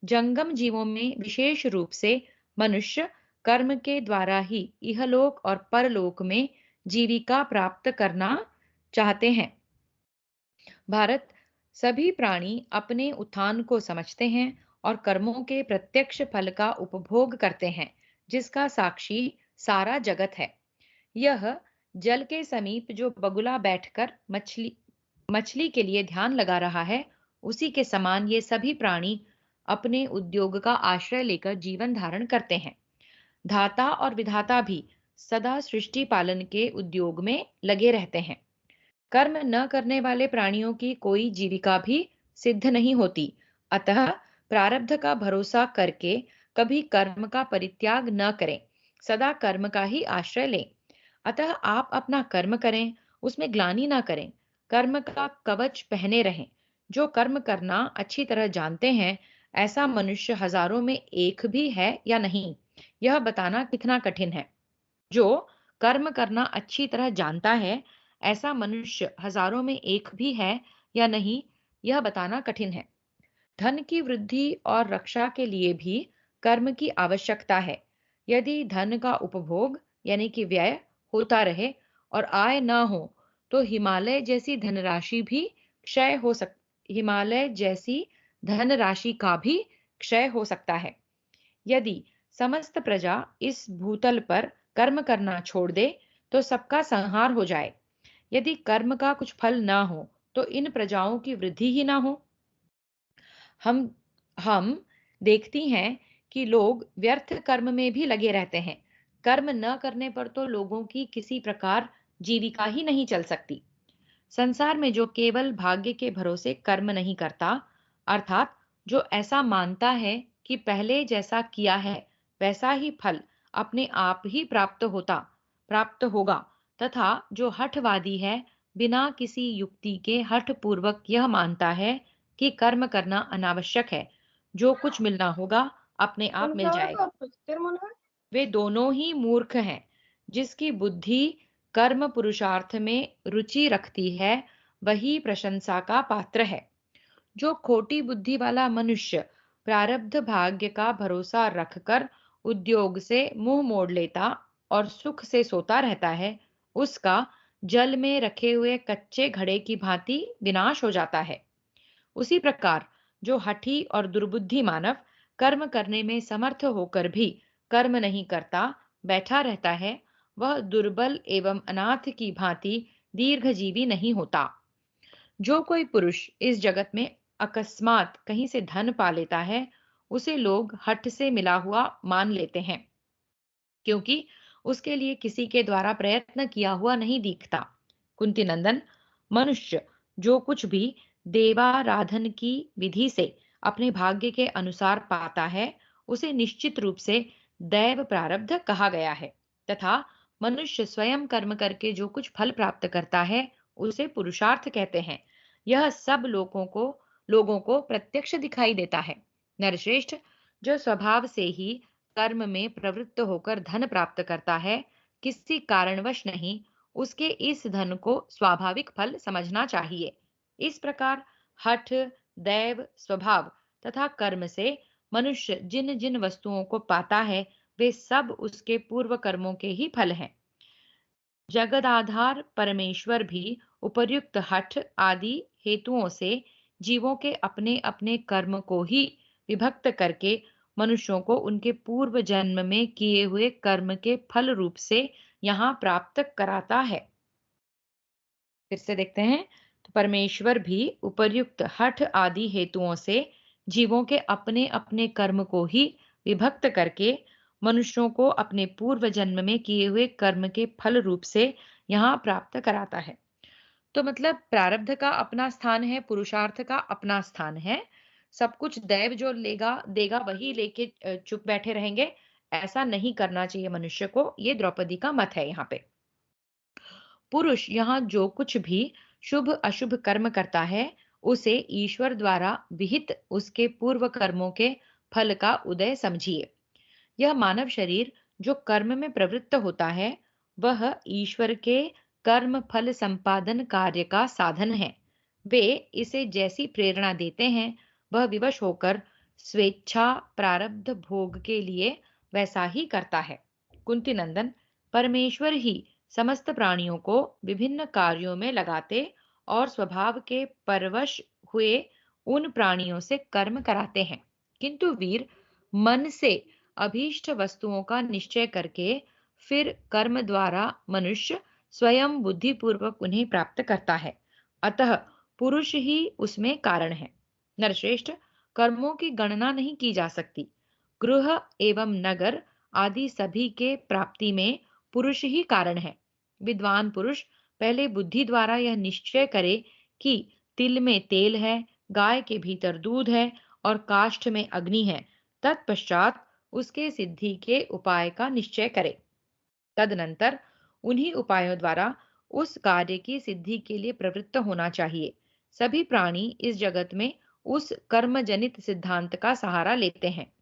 A: जंगम जीवों में विशेष रूप से मनुष्य कर्म के द्वारा ही इहलोक और परलोक में जीविका प्राप्त करना चाहते हैं। भारत, सभी प्राणी अपने उत्थान को समझते हैं और कर्मों के प्रत्यक्ष फल का उपभोग करते हैं, जिसका साक्षी सारा जगत है। यह जल के समीप जो बगुला बैठकर मछली मछली के लिए ध्यान लगा रहा है, उसी के समान ये सभी प्राणी अपने उद्योग का आश्रय लेकर जीवन धारण करते हैं। धाता और विधाता भी सदा सृष्टि पालन के उद्योग में लगे रहते हैं। कर्म न करने वाले प्राणियों की कोई जीविका भी सिद्ध नहीं होती। अतः प्रारब्ध का भरोसा करके कभी कर्म का परित्याग न करें, सदा कर्म का ही आश्रय लें। अतः आप अपना कर्म करें, उसमें ग्लानि ना करें, कर्म का कवच पहने रहें। जो कर्म करना अच्छी तरह जानते हैं, ऐसा मनुष्य हजारों में एक भी है या नहीं, यह बताना कितना कठिन है। जो कर्म करना अच्छी तरह जानता है, ऐसा मनुष्य हजारों में एक भी है या नहीं, यह बताना कठिन है। धन की वृद्धि और रक्षा के लिए भी कर्म की आवश्यकता है। यदि धन का उपभोग यानी कि व्यय होता रहे और आय न हो, तो हिमालय जैसी धनराशि का भी क्षय हो सकता है। यदि समस्त प्रजा इस भूतल पर कर्म करना छोड़ दे, तो सबका संहार हो जाए। यदि कर्म का कुछ फल ना हो, तो इन प्रजाओं की वृद्धि ही ना हो। हम हम देखती हैं कि लोग व्यर्थ कर्म में भी लगे रहते हैं। कर्म न करने पर तो लोगों की किसी प्रकार जीविका ही नहीं चल सकती। संसार में जो केवल भाग्य के भरोसे कर्म नहीं करता, अर्थात जो ऐसा मानता है कि पहले जैसा किया है वैसा ही फल अपने आप ही प्राप्त होगा, तथा जो हठवादी है, बिना किसी युक्ति के हठ पूर्वक यह मानता है कि कर्म करना अनावश्यक है, जो कुछ मिलना होगा अपने आप मिल जाएगा, वे दोनों ही मूर्ख हैं। जिसकी बुद्धि कर्म पुरुषार्थ में रुचि रखती है, वही प्रशंसा का पात्र है। जो खोटी बुद्धि वाला मनुष्य प्रारब्ध भाग्य का भरोसा रखकर उद्योग से मुंह मोड़ लेता और सुख से सोता रहता है, उसका जल में रखे हुए कच्चे घड़े की भांति विनाश हो जाता है। उसी प्रकार जो हठी और दुर्बुद्धि मानव कर्म करने में समर्थ होकर भी कर्म नहीं करता, बैठा रहता है, वह दुर्बल एवं अनाथ की भांति दीर्घजीवी नहीं होता। जो कोई पुरुष इस जगत में अकस्मात कहीं से धन पा लेता है, उसे लोग हठ से मिला हुआ मान लेते हैं, क्योंकि उसके लिए किसी के द्वारा प्रयत्न किया हुआ नहीं दिखता। कुंती नंदन, मनुष्य जो कुछ भी देवाराधन की विधि से अपने भाग्य के अनुसार पाता है, उसे निश्चित रूप से दैव प्रारब्ध कहा गया है, तथा मनुष्य स्वयं कर्म करके जो कुछ फल प्राप्त करता है, उसे पुरुषार्थ कहते हैं। यह सब लोगों को प्रत्यक्ष दिखाई देता है। नरश्रेष्ठ, जो स्वभाव से ही कर्म में प्रवृत्त होकर धन प्राप्त करता है, किसी कारणवश नहीं, उसके इस धन को स्वाभाविक फल समझना चाहिए। इस प्रकार हठ, दैव, स्वभाव तथा कर्म से मनुष्य जिन जिन वस्तुओं को पाता है, वे सब उसके पूर्व कर्मों के ही फल हैं। जगदाधार परमेश्वर भी उपर्युक्त हठ आदि हेतुओं से जीवों के अपने अपने कर्म को ही विभक्त करके मनुष्यों को उनके पूर्व जन्म में किए हुए कर्म के फल रूप से यहाँ प्राप्त कराता है। फिर से देखते हैं, तो परमेश्वर भी उपर्युक्त हठ आदि हेतुओं से जीवों के अपने अपने कर्म को ही विभक्त करके मनुष्यों को अपने पूर्व जन्म में किए हुए कर्म के फल रूप से यहाँ प्राप्त कराता है। तो मतलब प्रारब्ध का अपना स्थान है, पुरुषार्थ का अपना स्थान है। सब कुछ दैव जो लेगा देगा वही लेके चुप बैठे रहेंगे, ऐसा नहीं करना चाहिए मनुष्य को। ये द्रौपदी का मत है यहाँ पे। पुरुष यहाँ जो कुछ भी शुभ अशुभ कर्म करता है, उसे ईश्वर द्वारा विहित उसके पूर्व कर्मों के फल का उदय समझिए। यह मानव शरीर जो कर्म में प्रवृत्त होता है, वह ईश्वर के कर्म फल संपादन कार्य का साधन है। वे इसे जैसी प्रेरणा देते हैं, वह विवश होकर स्वेच्छा प्रारब्ध भोग के लिए वैसा ही करता है। कुंती नंदन, परमेश्वर ही समस्त प्राणियों को विभिन्न कार्यों में लगाते और स्वभाव के परवश हुए उन प्राणियों से कर्म कराते हैं। किंतु वीर मन से अभीष्ट वस्तुओं का निश्चय करके फिर कर्म द्वारा मनुष्य स्वयं बुद्धिपूर्वक उन्हें प्राप्त करता है। अतः पुरुष ही उसमें कारण है। नरश्रेष्ठ, कर्मों की गणना नहीं की जा सकती। गृह एवं नगर आदि सभी के प्राप्ति में पुरुष ही कारण है। विद्वान पुरुष पहले बुद्धि द्वारा यह निश्चय करे कि तिल में तेल है, गाय के भीतर दूध है और काष्ठ में अग्नि है। तत्पश्चात उसके सिद्धि के उपाय का निश्चय करे। तदनंतर उन्हीं उपायों द्वारा उस कार्य की सिद्धि के लिए प्रवृत्त होना चाहिए। सभी प्राणी इस जगत में उस कर्मजनित सिद्धांत का सहारा लेते हैं।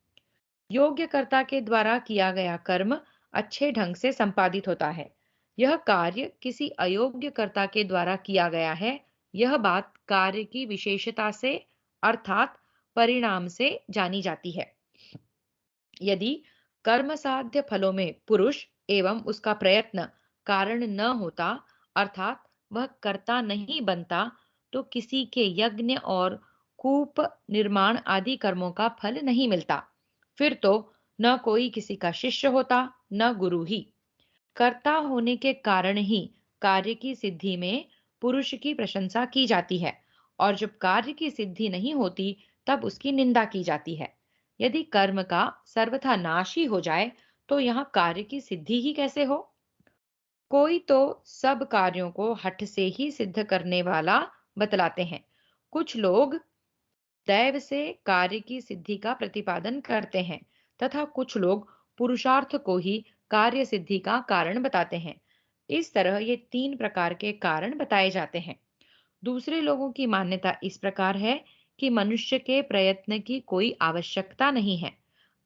A: योग्य कर्ता के द्वारा किया गया कर्म अच्छे ढंग से संपादित होता है। यह कार्य किसी अयोग्य कर्ता के द्वारा किया गया है, यह बात कार्य की विशेषता से अर्थात परिणाम से जानी जाती है। यदि कर्म साध्य फलों में पुरुष एवं उसका प्रयत्न कारण न होता, अर्थात वह कर्ता नहीं बनता, तो किसी के यज्ञ और कूप निर्माण आदि कर्मों का फल नहीं मिलता। फिर तो न कोई किसी का शिष्य होता, न गुरु ही। कर्ता होने के कारण ही कार्य की सिद्धि में पुरुष की प्रशंसा की जाती है, और जब कार्य की सिद्धि नहीं होती, तब उसकी निंदा की जाती है। यदि कर्म का सर्वथा नाश ही हो जाए, तो यहाँ कार्य की सिद्धि ही कैसे हो? कोई तो सब कार्यों को हठ से ही सिद्ध करने वाला बतलाते हैं। कुछ लोग दैव से कार्य की सिद्धि का प्रतिपादन करते हैं, तथा कुछ लोग पुरुषार्थ को ही कार्य सिद्धि का कारण बताते हैं। इस तरह ये तीन प्रकार के कारण बताए जाते हैं। दूसरे लोगों की मान्यता इस प्रकार है कि मनुष्य के प्रयत्न की कोई आवश्यकता नहीं है।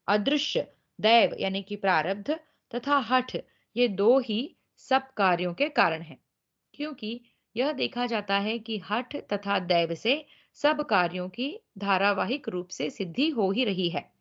A: अदृश्य दैव यानी कि प्रारब्ध तथा हठ, ये दो ही सब कार्यों के कारण हैं। क्योंकि यह देखा जाता है कि हठ तथा दैव से सब कार्यों की धारावाहिक रूप से सिद्धि हो ही रही है।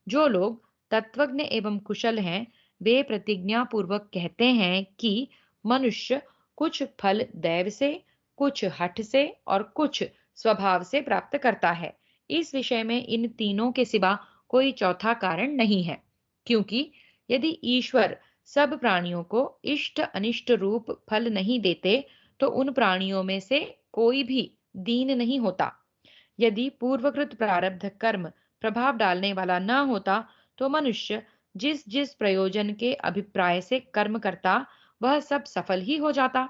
A: जो लोग तत्वज्ञ एवं कुशल हैं, वे प्रतिज्ञा पूर्वक कहते हैं कि मनुष्य कुछ फल दैव से, कुछ हठ से और कुछ स्वभाव से प्राप्त करता है। इस विषय में इन तीनों के सिवा कोई चौथा कारण नहीं है। क्योंकि यदि ईश्वर सब प्राणियों को इष्ट अनिष्ट रूप फल नहीं देते, तो उन प्राणियों में से कोई भी दीन नहीं होता। यदि पूर्वकृत प्रारब्ध कर्म प्रभाव डालने वाला न होता, तो मनुष्य जिस जिस प्रयोजन के अभिप्राय से कर्म करता, वह सब सफल ही हो जाता।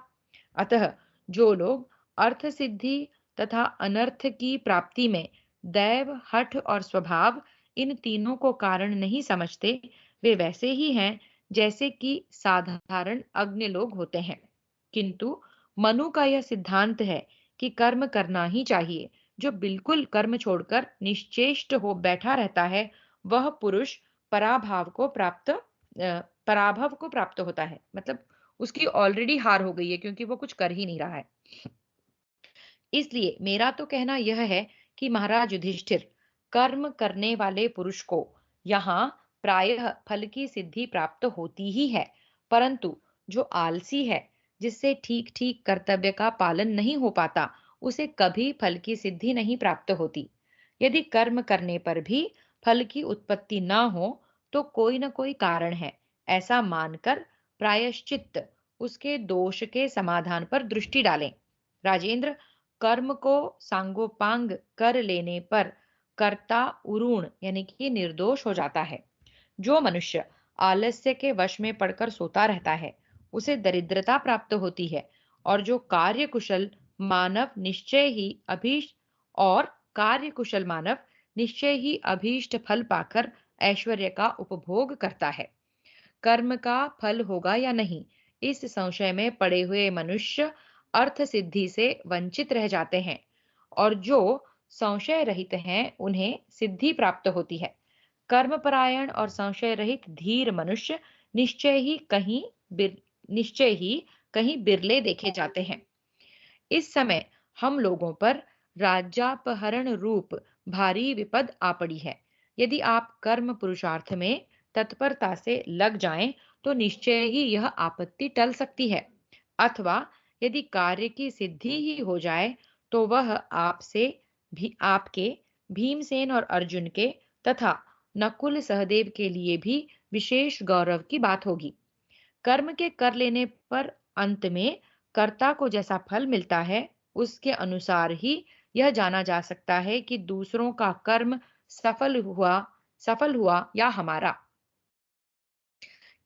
A: अतः जो लोग अर्थ सिद्धि तथा अनर्थ की प्राप्ति में दैव, हठ और स्वभाव इन तीनों को कारण नहीं समझते, वे वैसे ही हैं जैसे कि साधारण अज्ञ लोग होते हैं। किंतु मनु का यह सिद्धांत है कि कर्म करना ही चाहिए। जो बिल्कुल कर्म छोड़कर निश्चेष्ट हो बैठा रहता है, वह पुरुष पराभव को प्राप्त होता है। मतलब उसकी ऑलरेडी हार हो गई है, क्योंकि वो कुछ कर ही नहीं रहा है। इसलिए मेरा तो कहना यह है कि महाराज युधिष्ठिर, कर्म करने वाले पुरुष को यहाँ प्रायः फल की सिद्धि प्राप्त होती ही है, परंतु जो आलसी है, जिससे ठीक ठीक कर्तव्य का पालन नहीं हो पाता, उसे कभी फल की सिद्धि नहीं प्राप्त होती। यदि कर्म करने पर भी फल की उत्पत्ति न हो, तो कोई न कोई कारण है, ऐसा मानकर प्रायश्चित्त उसके दोष के समाधान पर दृष्टि डालें। राजेंद्र, कर्म को सांगोपांग कर लेने पर कर्ता उरुण यानी कि निर्दोष हो जाता है। जो मनुष्य आलस्य के वश में पड़कर सोता रहता है, उसे दरिद्रता प्राप्त होती है। और जो कार्यकुशल मानव निश्चय ही अभीष्ट और कार्यकुशल मानव निश्चय ही अभीष्ट फल पाकर ऐश्वर्य का उपभोग करता है। कर्म का फल होगा या नहीं, इस संशय में पड़े हुए मनुष्य अर्थ सिद्धि से वंचित रह जाते हैं, और जो संशय रहित हैं उन्हें सिद्धि प्राप्त होती है। कर्मपरायण और संशय रहित धीर मनुष्य निश्चय ही कहीं निश्चय ही कहीं बिरले देखे जाते हैं। इस समय हम लोगों पर राज्यापहरण रूप भारी विपद आ पड़ी है। यदि आप कर्म पुरुषार्थ में तत्परता से लग जाएं, तो निश्चय ही यह आपत्ति टल सकती है। अथवा यदि कार्य की सिद्धि ही हो जाए, तो वह आपसे भी आपके भीमसेन और अर्जुन के तथा नकुल सहदेव के लिए भी विशेष गौरव की बात होगी। कर्म के कर लेने पर अंत में कर्ता को जैसा फल मिलता है, उसके अनुसार ही यह जाना जा सकता है कि दूसरों का कर्म सफल हुआ या हमारा।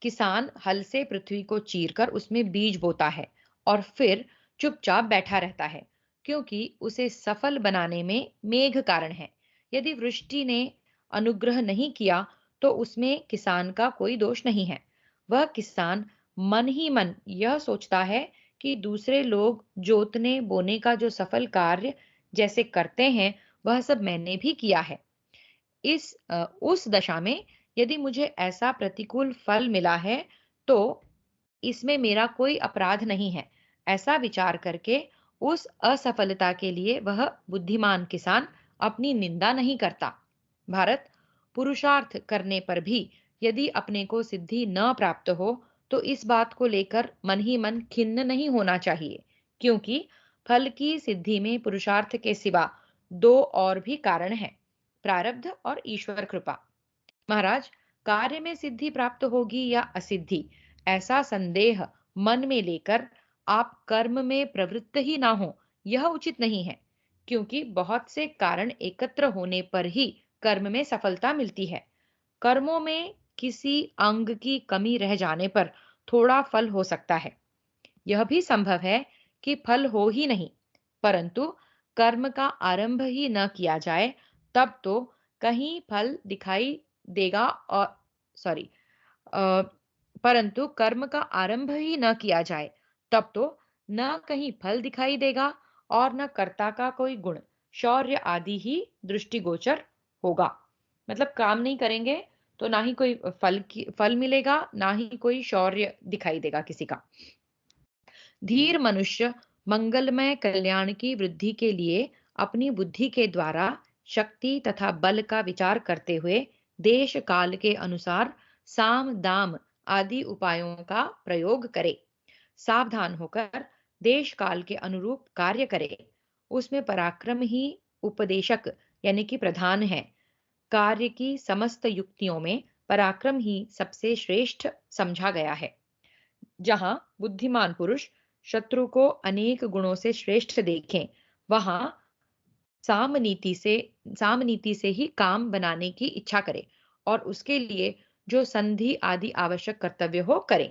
A: किसान हल से पृथ्वी को चीरकर उसमें बीज बोता है और फिर चुपचाप बैठा रहता है, क्योंकि उसे सफल बनाने में मेघ कारण है। यदि वृष्टि ने अनुग्रह नहीं किया, तो उसमें किसान का कोई दोष नहीं है। वह किसान मन ही मन यह सोचता है कि दूसरे लोग जोतने बोने का जो सफल कार्य जैसे करते हैं, वह सब मैंने भी किया है। उस दशा में यदि मुझे ऐसा प्रतिकूल फल मिला है, तो इसमें मेरा कोई अपराध नहीं है। ऐसा विचार करके उस असफलता के लिए वह बुद्धिमान किसान अपनी निंदा नहीं करता। भारत, पुरुषार्थ करने पर भी यदि अपने को सिद्धि न प्राप्त हो, तो इस बात को लेकर मन ही मन खिन्न नहीं होना चाहिए, क्योंकि फल की सिद्धि में पुरुषार्थ के सिवा दो और भी कारण हैं, प्रारब्ध और ईश्वर कृपा। महाराज, कार्य में सिद्धि प्राप्त होगी या असिद्धि, ऐसा संदेह मन में लेकर आप कर्म में प्रवृत्त ही ना हो, यह उचित नहीं है। क्योंकि बहुत से कारण एकत्र होने पर ही कर्म में सफलता मिलती है। कर्मों में किसी अंग की कमी रह जाने पर थोड़ा फल हो सकता है। यह भी संभव है कि फल हो ही नहीं, परंतु कर्म का आरंभ ही न किया जाए, तब तो कहीं फल दिखाई देगा और सॉरी अ, परंतु कर्म का आरंभ ही न किया जाए, तब तो न कहीं फल दिखाई देगा और न कर्ता का कोई गुण, शौर्य आदि ही दृष्टिगोचर होगा। मतलब काम नहीं करेंगे तो ना ही कोई फल मिलेगा, ना ही कोई शौर्य दिखाई देगा किसी का। धीर मनुष्य मंगलमय कल्याण की वृद्धि के लिए अपनी बुद्धि के द्वारा शक्ति तथा बल का विचार करते हुए देश काल के अनुसार साम दाम आदि उपायों का प्रयोग करे। सावधान होकर देश काल के अनुरूप कार्य करे। उसमें पराक्रम ही उपदेशक यानी कि प्रधान है। कार्य की समस्त युक्तियों में पराक्रम ही सबसे श्रेष्ठ समझा गया है। जहां बुद्धिमान पुरुष शत्रु को अनेक गुणों से श्रेष्ठ देखें, वहां सामनीति से सामनीति से ही काम बनाने की इच्छा करे और उसके लिए जो संधि आदि आवश्यक कर्तव्य हो करें।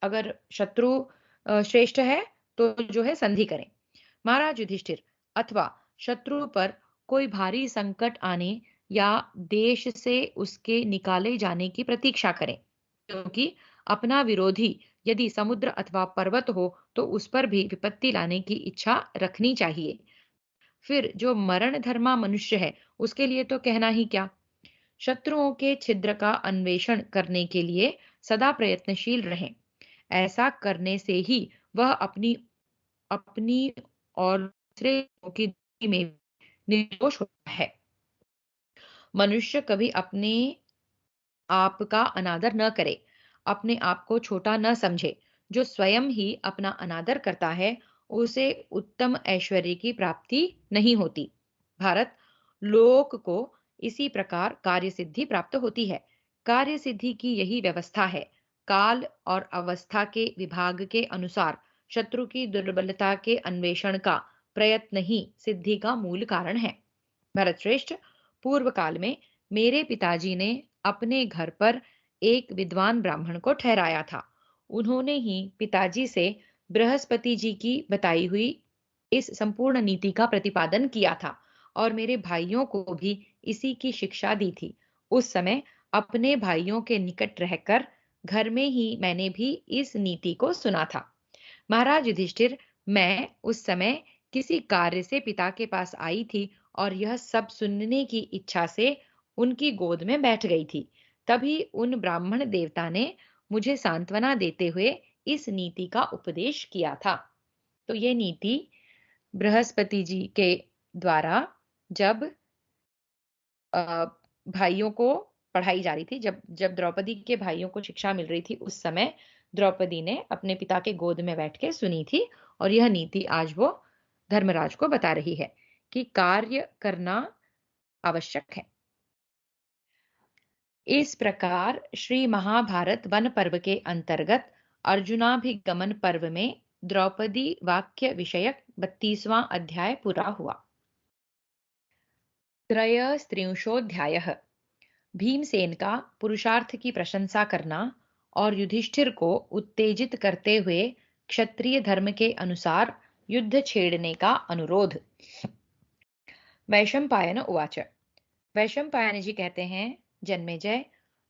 A: अगर शत्रु श्रेष्ठ है, तो जो है संधि करें। महाराज युधिष्ठिर, अथवा शत्रु पर कोई भारी संकट आने या देश से उसके निकाले जाने की प्रतीक्षा करें, क्योंकि अपना विरोधी यदि समुद्र अथवा पर्वत हो, तो उस पर भी विपत्ति लाने की इच्छा रखनी चाहिए। फिर जो मरण धर्मा मनुष्य है, उसके लिए तो कहना ही क्या। शत्रुओं के छिद्र का अन्वेषण करने के लिए सदा प्रयत्नशील रहें। ऐसा करने से ही वह अपनी अपनी और दूसरे लोगों की दुनिया में निर्दोष होता है। मनुष्य कभी अपने आप का अनादर न करे, अपने आप को छोटा न समझे। जो स्वयं ही अपना अनादर करता है, उसे उत्तम ऐश्वर्य की प्राप्ति नहीं होती। भारत, लोक को इसी प्रकार कार्य सिद्धि प्राप्त होती है। कार्य सिद्धि की यही व्यवस्था है। काल और अवस्था के विभाग के अनुसार शत्रु की दुर्बलता के अन्वेषण का प्रयत्न ही सिद्धि का मूल कारण है। भरत श्रेष्ठ, पूर्व काल में मेरे पिताजी ने अपने घर पर एक विद्वान ब्राह्मण को ठहराया था। उन्होंने ही पिताजी से बृहस्पति जी की बताई हुई इस संपूर्ण नीति का प्रतिपादन किया था और मेरे भाइयों को भी इसी की शिक्षा दी थी। उस समय अपने भाइयों के निकट रहकर घर में ही मैंने भी इस नीति को सुना था। महाराज युधिष्ठिर, मैं उस समय किसी कार्य से पिता के पास आई थी और यह सब सुनने की इच्छा से उनकी गोद में बैठ गई थी। तभी उन ब्राह्मण देवता ने मुझे सांत्वना देते हुए इस नीति का उपदेश किया था। तो ये नीति बृहस्पति जी के द्वारा जब अ, भाइयों को पढ़ाई जा रही थी, जब जब द्रौपदी के भाइयों को शिक्षा मिल रही थी, उस समय द्रौपदी ने अपने पिता के गोद में बैठ के सुनी थी। और यह नीति आज वो धर्मराज को बता रही है कि कार्य करना आवश्यक है। इस प्रकार श्री महाभारत वन पर्व के अंतर्गत अर्जुनाभिगमन पर्व में द्रौपदी वाक्य विषयक 32वां अध्याय पूरा हुआ। त्रयस्त्रिंशोऽध्यायः। भीमसेन का पुरुषार्थ की प्रशंसा करना और युधिष्ठिर को उत्तेजित करते हुए क्षत्रिय धर्म के अनुसार युद्ध छेड़ने का अनुरोध। वैशंपायन उवाच। वैशंपायन जी कहते हैं, जन्मेजय,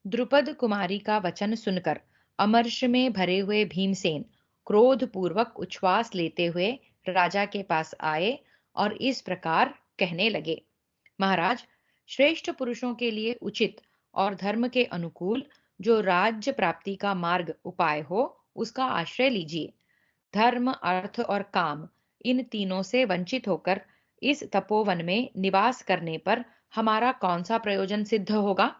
A: द्रुपद कुमारी का वचन सुनकर अमर्ष में भरे हुए भीमसेन क्रोध पूर्वक उच्छ्वास लेते हुए राजा के पास आए और इस प्रकार कहने लगे। महाराज, श्रेष्ठ पुरुषों के लिए उचित और धर्म के अनुकूल जो राज्य प्राप्ति का मार्ग उपाय हो, उसका आश्रय लीजिए। धर्म, अर्थ और काम, इन तीनों से वंचित होकर इस तपोवन में निवास करने पर हमारा कौन सा प्रयोजन सिद्ध होगा?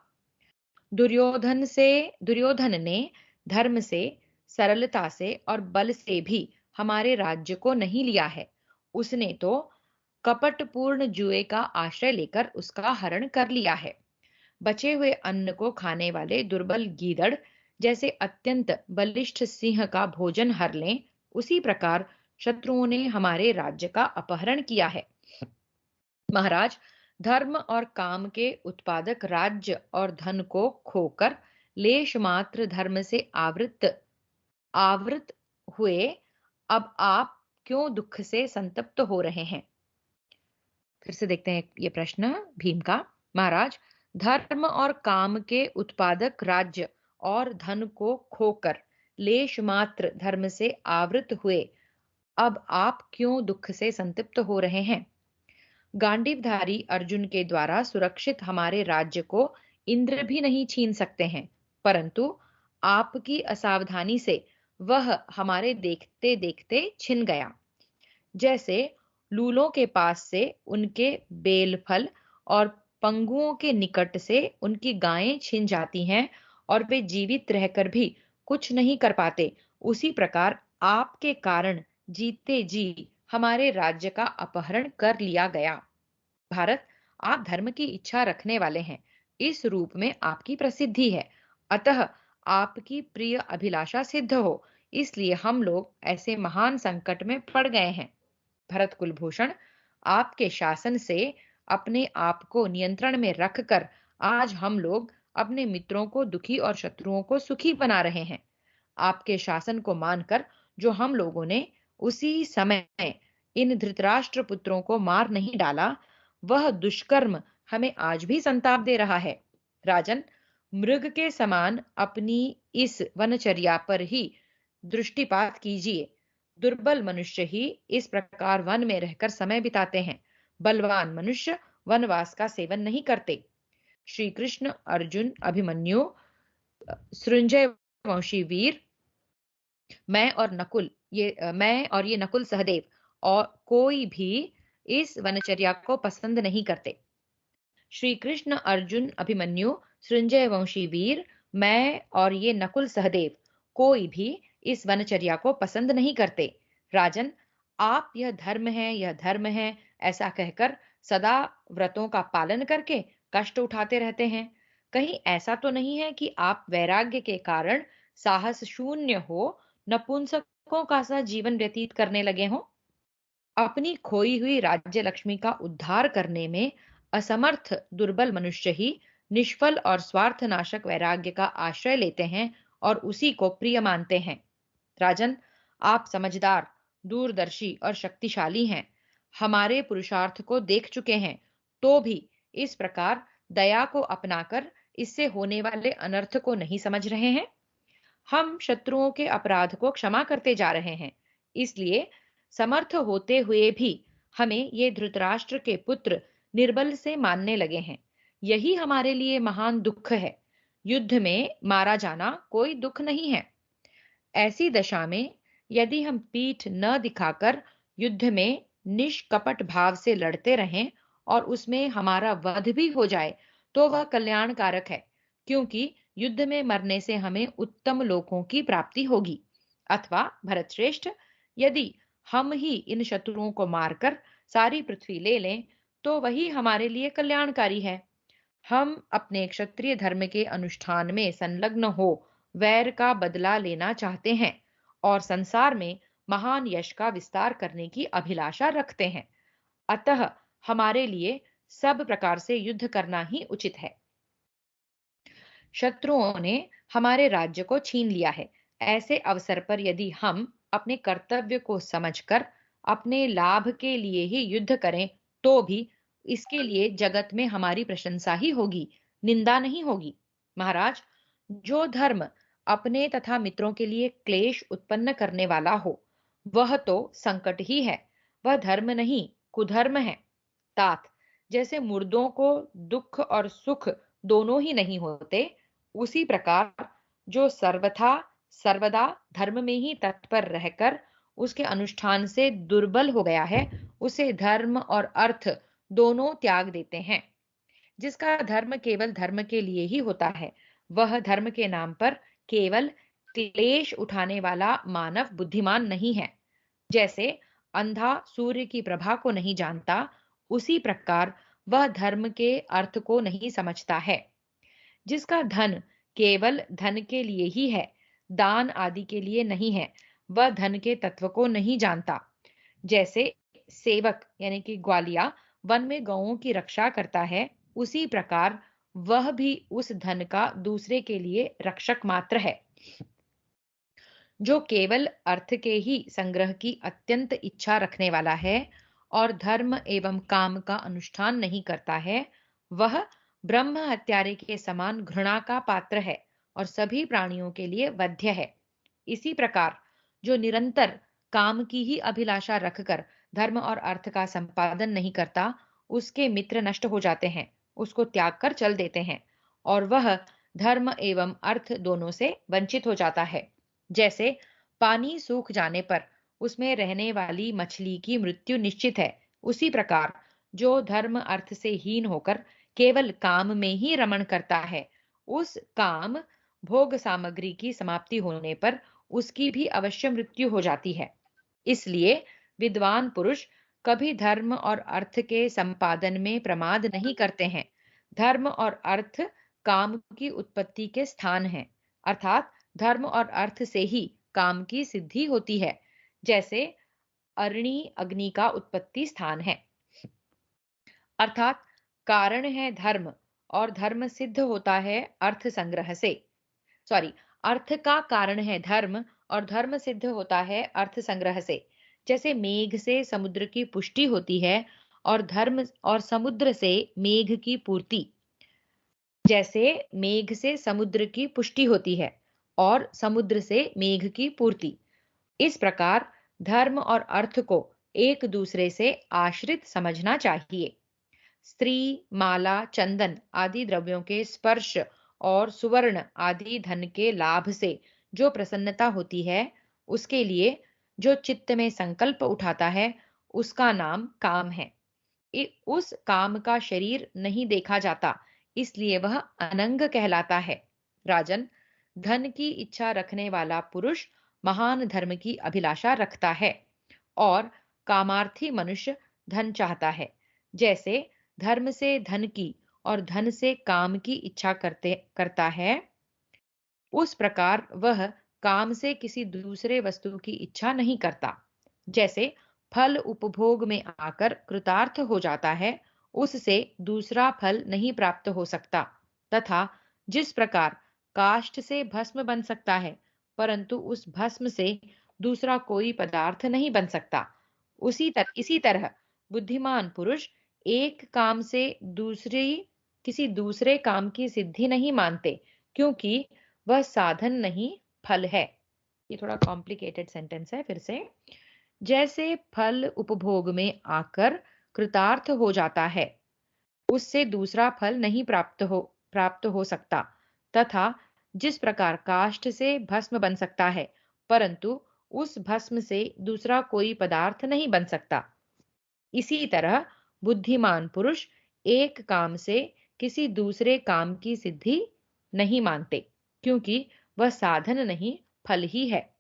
A: दुर्योधन ने धर्म से, सरलता से और बल से भी हमारे राज्य को नहीं लिया है। उसने तो कपटपूर्ण जुए का आश्रय लेकर उसका हरण कर लिया है। बचे हुए अन्न को खाने वाले दुर्बल गीदड़ जैसे अत्यंत बलिष्ठ सिंह का भोजन हर लें, उसी प्रकार शत्रुओं ने हमारे राज्य का अपहरण किया है। महाराज, धर्म और काम के उत्पादक राज्य और धन को खोकर लेश मात्र धर्म से आवृत हुए अब आप क्यों दुख से संतप्त हो रहे हैं? फिर से देखते हैं ये प्रश्न भीम का। महाराज, धर्म और काम के उत्पादक राज्य और धन को खोकर लेश मात्र धर्म से आवृत हुए अब आप क्यों दुख से संतप्त हो रहे हैं? गांडीवधारी अर्जुन के द्वारा सुरक्षित हमारे राज्य को इंद्र भी नहीं छीन सकते हैं, परंतु आपकी असावधानी से वह हमारे देखते देखते छिन गया। जैसे लूलों के पास से उनके बेलफल और पंगुओं के निकट से उनकी गायें छिन जाती हैं और वे जीवित रहकर भी कुछ नहीं कर पाते, उसी प्रकार आपके कारण जीते जी हमारे राज्य का अपहरण कर लिया गया। भारत, आप धर्म की इच्छा रखने वाले हैं, इस रूप में आपकी प्रसिद्धि है, अतः आपकी प्रिय अभिलाषा सिद्ध हो, इसलिए हम लोग ऐसे महान संकट में पड़ गए हैं। भरत कुलभूषण, आपके शासन से अपने आप को नियंत्रण में रखकर आज हम लोग अपने मित्रों को दुखी और शत्रुओं को सुखी बना रहे हैं। आपके शासन को मानकर जो हम लोगों ने उसी समय इन धृतराष्ट्र पुत्रों को मार नहीं डाला, वह दुष्कर्म हमें आज भी संताप दे रहा है। राजन, मृग के समान अपनी इस वनचर्या पर ही दृष्टिपात कीजिए। दुर्बल मनुष्य ही इस प्रकार वन में रहकर समय बिताते हैं, बलवान मनुष्य वनवास का सेवन नहीं करते। श्री कृष्ण, अर्जुन, अभिमन्यु, सृंजय वंशी वीर, मैं और ये नकुल सहदेव और कोई भी इस वनचर्या को पसंद नहीं करते। श्री कृष्ण, अर्जुन, अभिमन्यु, सृंजय वंशी वीर, मैं और ये नकुल सहदेव कोई भी इस वनचर्या को पसंद नहीं करते। राजन, आप यह धर्म है, यह धर्म है ऐसा कहकर सदा व्रतों का पालन करके कष्ट उठाते रहते हैं। कहीं ऐसा तो नहीं है कि आप वैराग्य के कारण साहस शून्य हो, नपुंसकों का सा जीवन व्यतीत करने लगे हों? अपनी खोई हुई राज्य लक्ष्मी का उद्धार करने में असमर्थ दुर्बल मनुष्य ही निष्फल और स्वार्थनाशक वैराग्य का आश्रय लेते हैं और उसी को प्रिय मानते हैं। राजन, आप समझदार, दूरदर्शी और शक्तिशाली हैं। हमारे पुरुषार्थ को देख चुके हैं, तो भी इस प्रकार दया को अपनाकर इससे होने वाले अनर्थ को नहीं समझ रहे हैं। हम शत्रुओं के अपराध को क्षमा करते जा रहे हैं, इसलिए समर्थ होते हुए भी हमें ये धृतराष्ट्र के पुत्र निर्बल से मानने लगे हैं। यही हमारे लिए महान दुख है। युद्ध में मारा जाना कोई दुख नहीं है। ऐसी दशा में यदि हम पीठ न दिखाकर युद्ध में निष्कपट भाव से लड़ते रहें और उसमें हमारा वध भी हो जाए, तो वह कल्याणकारक है, क्योंकि युद्ध में मरने से हमें उत्तम लोकों की प्राप्ति होगी। अथवा भरतश्रेष्ठ, यदि हम ही इन शत्रुओं को मारकर सारी पृथ्वी ले लें, तो वही हमारे लिए कल्याणकारी है। हम अपने क्षत्रिय धर्म के अनुष्ठान में संलग्न हो वैर का बदला लेना चाहते हैं और संसार में महान यश का विस्तार करने की अभिलाषा रखते हैं। अतः हमारे लिए सब प्रकार से युद्ध करना ही उचित है। शत्रुओं ने हमारे राज्य को छीन लिया है। ऐसे अवसर पर यदि हम अपने कर्तव्य को समझकर अपने लाभ के लिए ही युद्ध करें, तो भी इसके लिए जगत में हमारी प्रशंसा ही होगी, निंदा नहीं होगी। महाराज, जो धर्म अपने तथा मित्रों के लिए क्लेश उत्पन्न करने वाला हो, वह तो संकट ही है। वह धर्म नहीं, कुधर्म है। तात, जैसे मुर्दों को दुख और सुख दोनों ही नहीं होते, उसी प्रकार जो सर्वथा सर्वदा धर्म में ही तत्पर रहकर उसके अनुष्ठान से दुर्बल हो गया है, उसे धर्म और अर्थ दोनों त्याग देते हैं। जिसका धर्म केवल धर्म के लिए ही होता है, वह धर्म के नाम पर केवल क्लेश उठाने वाला मानव बुद्धिमान नहीं है। जैसे अंधा सूर्य की प्रभा को नहीं जानता, उसी प्रकार वह धर्म के अर्थ को नहीं समझता है। जिसका धन केवल धन के लिए ही है, दान आदि के लिए नहीं है, वह धन के तत्व को नहीं जानता। जैसे सेवक यानी कि ग्वालिया वन में गौओं की रक्षा करता है, उसी प्रकार वह भी उस धन का दूसरे के लिए रक्षक मात्र है। जो केवल अर्थ के ही संग्रह की अत्यंत इच्छा रखने वाला है और धर्म एवं काम का अनुष्ठान नहीं करता है, वह ब्रह्म हत्यारे के समान घृणा का पात्र है और सभी प्राणियों के लिए वध्य है। इसी प्रकार जो निरंतर काम की ही अभिलाषा रखकर धर्म और अर्थ का संपादन नहीं करता, उसके मित्र नष्ट हो जाते हैं, उसको त्याग कर चल देते हैं और वह धर्म एवं अर्थ दोनों से वंचित हो जाता है। जैसे पानी सूख जाने पर उसमें रहने वाली मछली की मृत्यु निश्चित है, उसी प्रकार जो धर्म अर्थ से हीन होकर केवल काम में ही रमण करता है, उस काम भोग सामग्री की समाप्ति होने पर उसकी भी अवश्य मृत्यु हो जाती है। इसलिए विद्वान पुरुष कभी धर्म और अर्थ के संपादन में प्रमाद नहीं करते हैं। धर्म और अर्थ काम की उत्पत्ति के स्थान हैं, अर्थात धर्म और अर्थ से ही काम की सिद्धि होती है। जैसे अरणि अग्नि का उत्पत्ति स्थान है, अर्थात कारण है धर्म और धर्म सिद्ध होता है अर्थ संग्रह से। सॉरी, अर्थ का कारण है धर्म और धर्म सिद्ध होता है अर्थ संग्रह से। जैसे मेघ से समुद्र की पुष्टि होती है और धर्म और समुद्र से मेघ की पूर्ति। जैसे मेघ से समुद्र की पुष्टि होती है और समुद्र से मेघ की पूर्ति। इस प्रकार धर्म और अर्थ को एक दूसरे से आश्रित समझना चाहिए। स्त्री, माला, चंदन आदि द्रव्यों के स्पर्श और सुवर्ण आदि धन के लाभ से जो प्रसन्नता होती है, उसके लिए जो चित्त में संकल्प उठाता है, उसका नाम काम है। उस काम का शरीर नहीं देखा जाता, इसलिए वह अनंग कहलाता है। राजन, धन की इच्छा रखने वाला पुरुष महान धर्म की अभिलाषा रखता है और कामार्थी मनुष्य धन चाहता है। जैसे धर्म से धन की और धन से काम की इच्छा करता है, उस प्रकार वह काम से किसी दूसरे वस्तु की इच्छा नहीं करता। जैसे फल उपभोग में आकर कृतार्थ हो जाता है, उससे दूसरा फल नहीं प्राप्त हो सकता। तथा जिस प्रकार काष्ठ से भस्म बन सकता है, परंतु उस भस्म से दूसरा कोई पदार्थ नहीं बन सकता। इसी तरह बुद्धिमान पुरुष एक काम से दूसरी किसी दूसरे काम की सिद्धि नहीं मानते, क्योंकि वह साधन नहीं, फल है। ये थोड़ा कॉम्प्लिकेटेड सेंटेंस है, फिर से। जैसे फल उपभोग में आकर कृतार्थ हो जाता है, उससे दूसरा फल नहीं प्राप्त हो सकता, तथा जिस प्रकार काष्ठ से भस्म बन सकता है, परंतु उस भस्म से दूसरा कोई पदार्थ नहीं बन सकता, इसी तरह बुद्धिमान पुरुष एक काम से किसी दूसरे काम की सिद्धि नहीं मानते, क्योंकि वह साधन नहीं, फल ही है।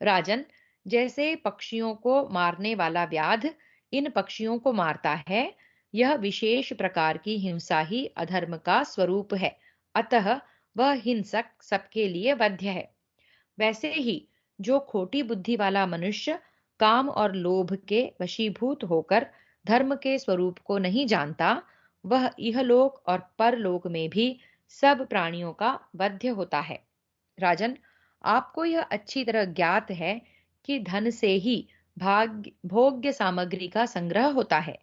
A: राजन, जैसे पक्षियों को मारने वाला व्याध इन पक्षियों को मारता है, यह विशेष प्रकार की हिंसा ही अधर्म का स्वरूप है, अतः वह हिंसक सबके लिए वध्य है। वैसे ही जो खोटी बुद्धि वाला मनुष्य काम और लोभ के वशीभूत होकर धर्म के स्वरूप को नहीं जानता, वह इहलोक और परलोक में भी सब प्राणियों का वध्य होता है। राजन, आपको यह अच्छी तरह ज्ञात है कि धन से ही भोग्य सामग्री का संग्रह होता है।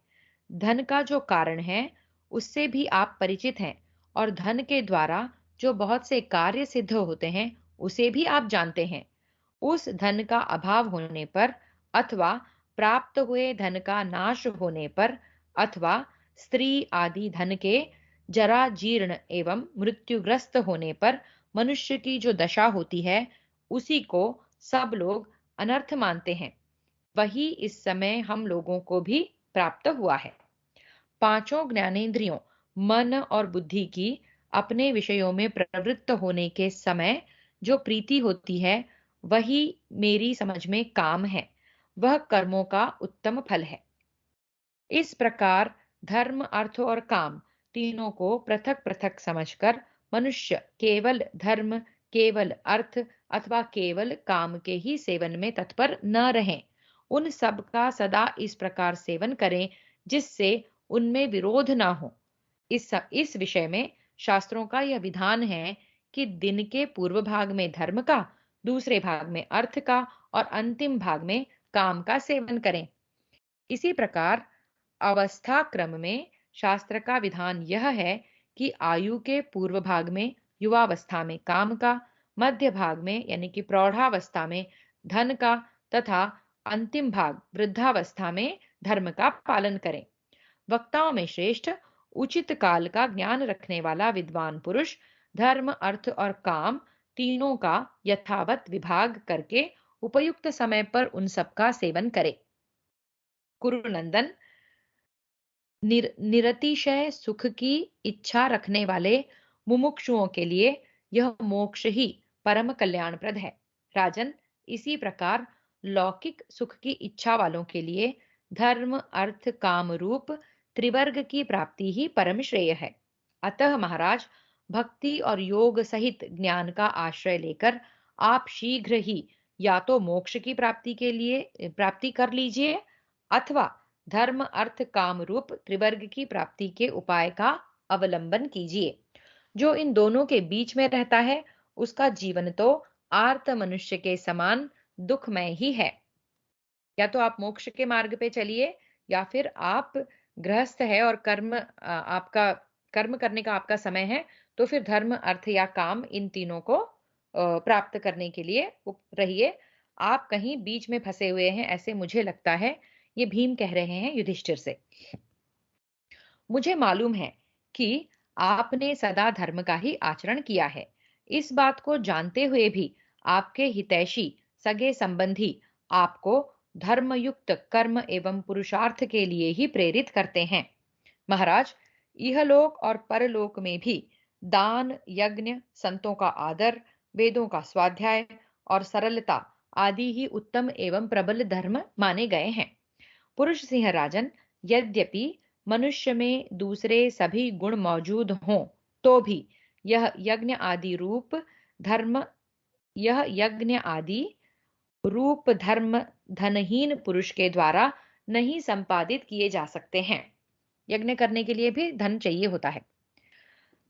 A: धन का जो कारण है, उससे भी आप परिचित हैं, और धन के द्वारा जो बहुत से कार्य सिद्ध होते हैं, उसे भी आप जानते हैं। उस धन का अभाव होने पर, अथवा प्राप्त हुए धन का नाश होने पर, अथवा स्त्री आदि धन के जरा जीर्ण एवं मृत्युग्रस्त होने पर मनुष्य की जो दशा होती है, उसी को सब लोग अनर्थ मानते हैं। वही इस समय हम लोगों को भी प्राप्त हुआ है। पांचों ज्ञानेंद्रियों, मन और बुद्धि की अपने विषयों में प्रवृत्त होने के समय जो प्रीति होती है, वही मेरी समझ में काम है। वह कर्मों का उत्तम फल है। इस प्रकार धर्म, अर्थ और काम तीनों को पृथक पृथक समझकर मनुष्य केवल धर्म, केवल अर्थ अथवा केवल काम के ही सेवन में तत्पर न रहें। उन सब का सदा इस प्रकार सेवन करें जिससे उनमें विरोध न हो। इस विषय में शास्त्रों का यह विधान है कि दिन के पूर्व भाग में धर्म का, दूसरे भाग में अर्थ का और अंतिम भाग में काम का सेवन करें। इसी प्रकार अवस्था क्रम में शास्त्र का विधान यह है कि आयु के पूर्व भाग में युवावस्था में काम का, मध्य भाग में यानी कि प्रौढ़ावस्था में धन का, तथा अंतिम भाग वृद्धावस्था में धर्म का पालन करें। वक्ताओं में श्रेष्ठ, उचित काल का ज्ञान रखने वाला विद्वान पुरुष धर्म, अर्थ और काम तीनों का यथावत विभाग करके उपयुक्त समय पर उन सबका सेवन करे। कुरुनंदन, निरतिशय सुख की इच्छा रखने वाले मुमुक्षुओं के लिए यह मोक्ष ही परम कल्याणप्रद है। राजन, इसी प्रकार लौकिक सुख की इच्छा वालों के लिए धर्म, अर्थ, काम रूप त्रिवर्ग की प्राप्ति ही परम श्रेय है। अतः महाराज, भक्ति और योग सहित ज्ञान का आश्रय लेकर आप शीघ्र ही या तो मोक्ष की प्राप्ति कर लीजिए, अथवा धर्म, अर्थ, काम रूप त्रिवर्ग की प्राप्ति के उपाय का अवलंबन कीजिए। जो इन दोनों के बीच में रहता है, उसका जीवन तो आर्त मनुष्य के समान दुखमय ही है। या तो आप मोक्ष के मार्ग पे चलिए, या फिर आप गृहस्थ है और आपका कर्म करने का आपका समय है, तो फिर धर्म, अर्थ या काम इन तीनों को प्राप्त करने के लिए रहिए। आप कहीं बीच में फंसे हुए हैं, ऐसे मुझे लगता है। ये भीम कह रहे हैं युधिष्ठिर से। मुझे मालूम है कि आपने सदा धर्म का ही आचरण किया है। इस बात को जानते हुए भी आपके हितैषी सगे संबंधी आपको धर्मयुक्त कर्म एवं पुरुषार्थ के लिए ही प्रेरित करते हैं। महाराज, इहलोक और परलोक में भी दान, यज्ञ, संतों का आदर, वेदों का स्वाध्याय और सरलता आदि ही उत्तम एवं प्रबल धर्म माने गए हैं। पुरुष सिंह राजन, यद्यपि मनुष्य में दूसरे सभी गुण मौजूद हों, तो भी यह यज्ञ आदि रूप धर्म धनहीन पुरुष के द्वारा नहीं संपादित किए जा सकते हैं। यज्ञ करने के लिए भी धन चाहिए होता है।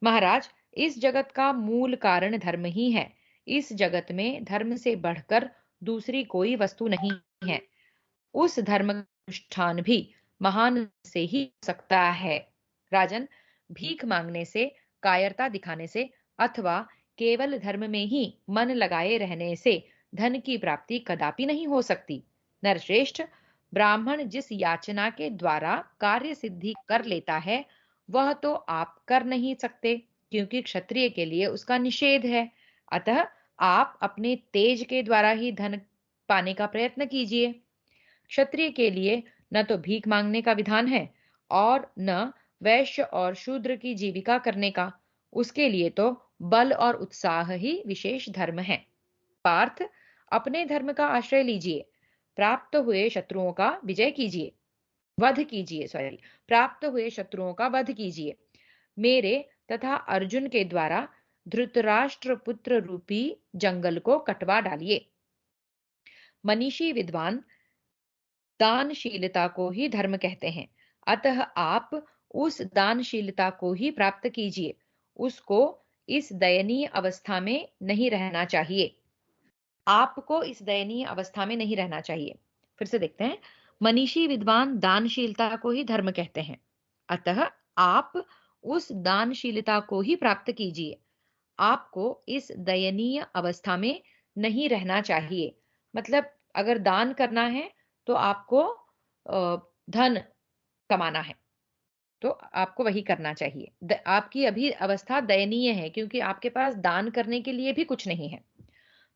A: महाराज, इस जगत का मूल कारण धर्म ही है। इस जगत में धर्म से बढ़कर दूसरी कोई वस्तु नहीं है। उस धर्म का अनुष्ठान भी महान से ही हो सकता है। राजन, भीख मांगने से, कायरता दिखाने से अथवा केवल धर्म में ही मन लगाए रहने से धन की प्राप्ति कदापि नहीं हो सकती। नरश्रेष्ठ, ब्राह्मण जिस याचना के द्वारा कार्य सिद्धि कर लेता है वह तो आप कर नहीं सकते, क्योंकि क्षत्रिय के लिए उसका निषेध है। अतः आप अपने तेज के द्वारा ही धन पाने का प्रयत्न कीजिए। क्षत्रिय के लिए न तो भीख मांगने का विधान है और न वैश्य और शूद्र की जीविका करने का। उसके लिए तो बल और उत्साह ही विशेष धर्म है। पार्थ, अपने धर्म का आश्रय लीजिए, प्राप्त हुए शत्रुओं का विजय कीजिए, वध कीजिए, सॉरी, प्राप्त हुए शत्रुओं का वध कीजिए। मेरे तथा अर्जुन के द्वारा धृतराष्ट्र पुत्र रूपी जंगल को कटवा डालिए। मनीषी विद्वान दानशीलता को ही धर्म कहते हैं। अतः आप उस दानशीलता को ही प्राप्त कीजिए। उसको इस दयनीय अवस्था में नहीं रहना चाहिए। आपको इस दयनीय अवस्था में नहीं रहना चाहिए। फिर से देखते हैं। मनीषी विद्वान दानशीलता को ही धर्म कहते हैं। अतः आप उस दानशीलता को ही प्राप्त कीजिए। आपको इस दयनीय अवस्था में नहीं रहना चाहिए। मतलब अगर दान करना है तो आपको धन कमाना है, तो आपको वही करना चाहिए। आपकी अभी अवस्था दयनीय है क्योंकि आपके पास दान करने के लिए भी कुछ नहीं है।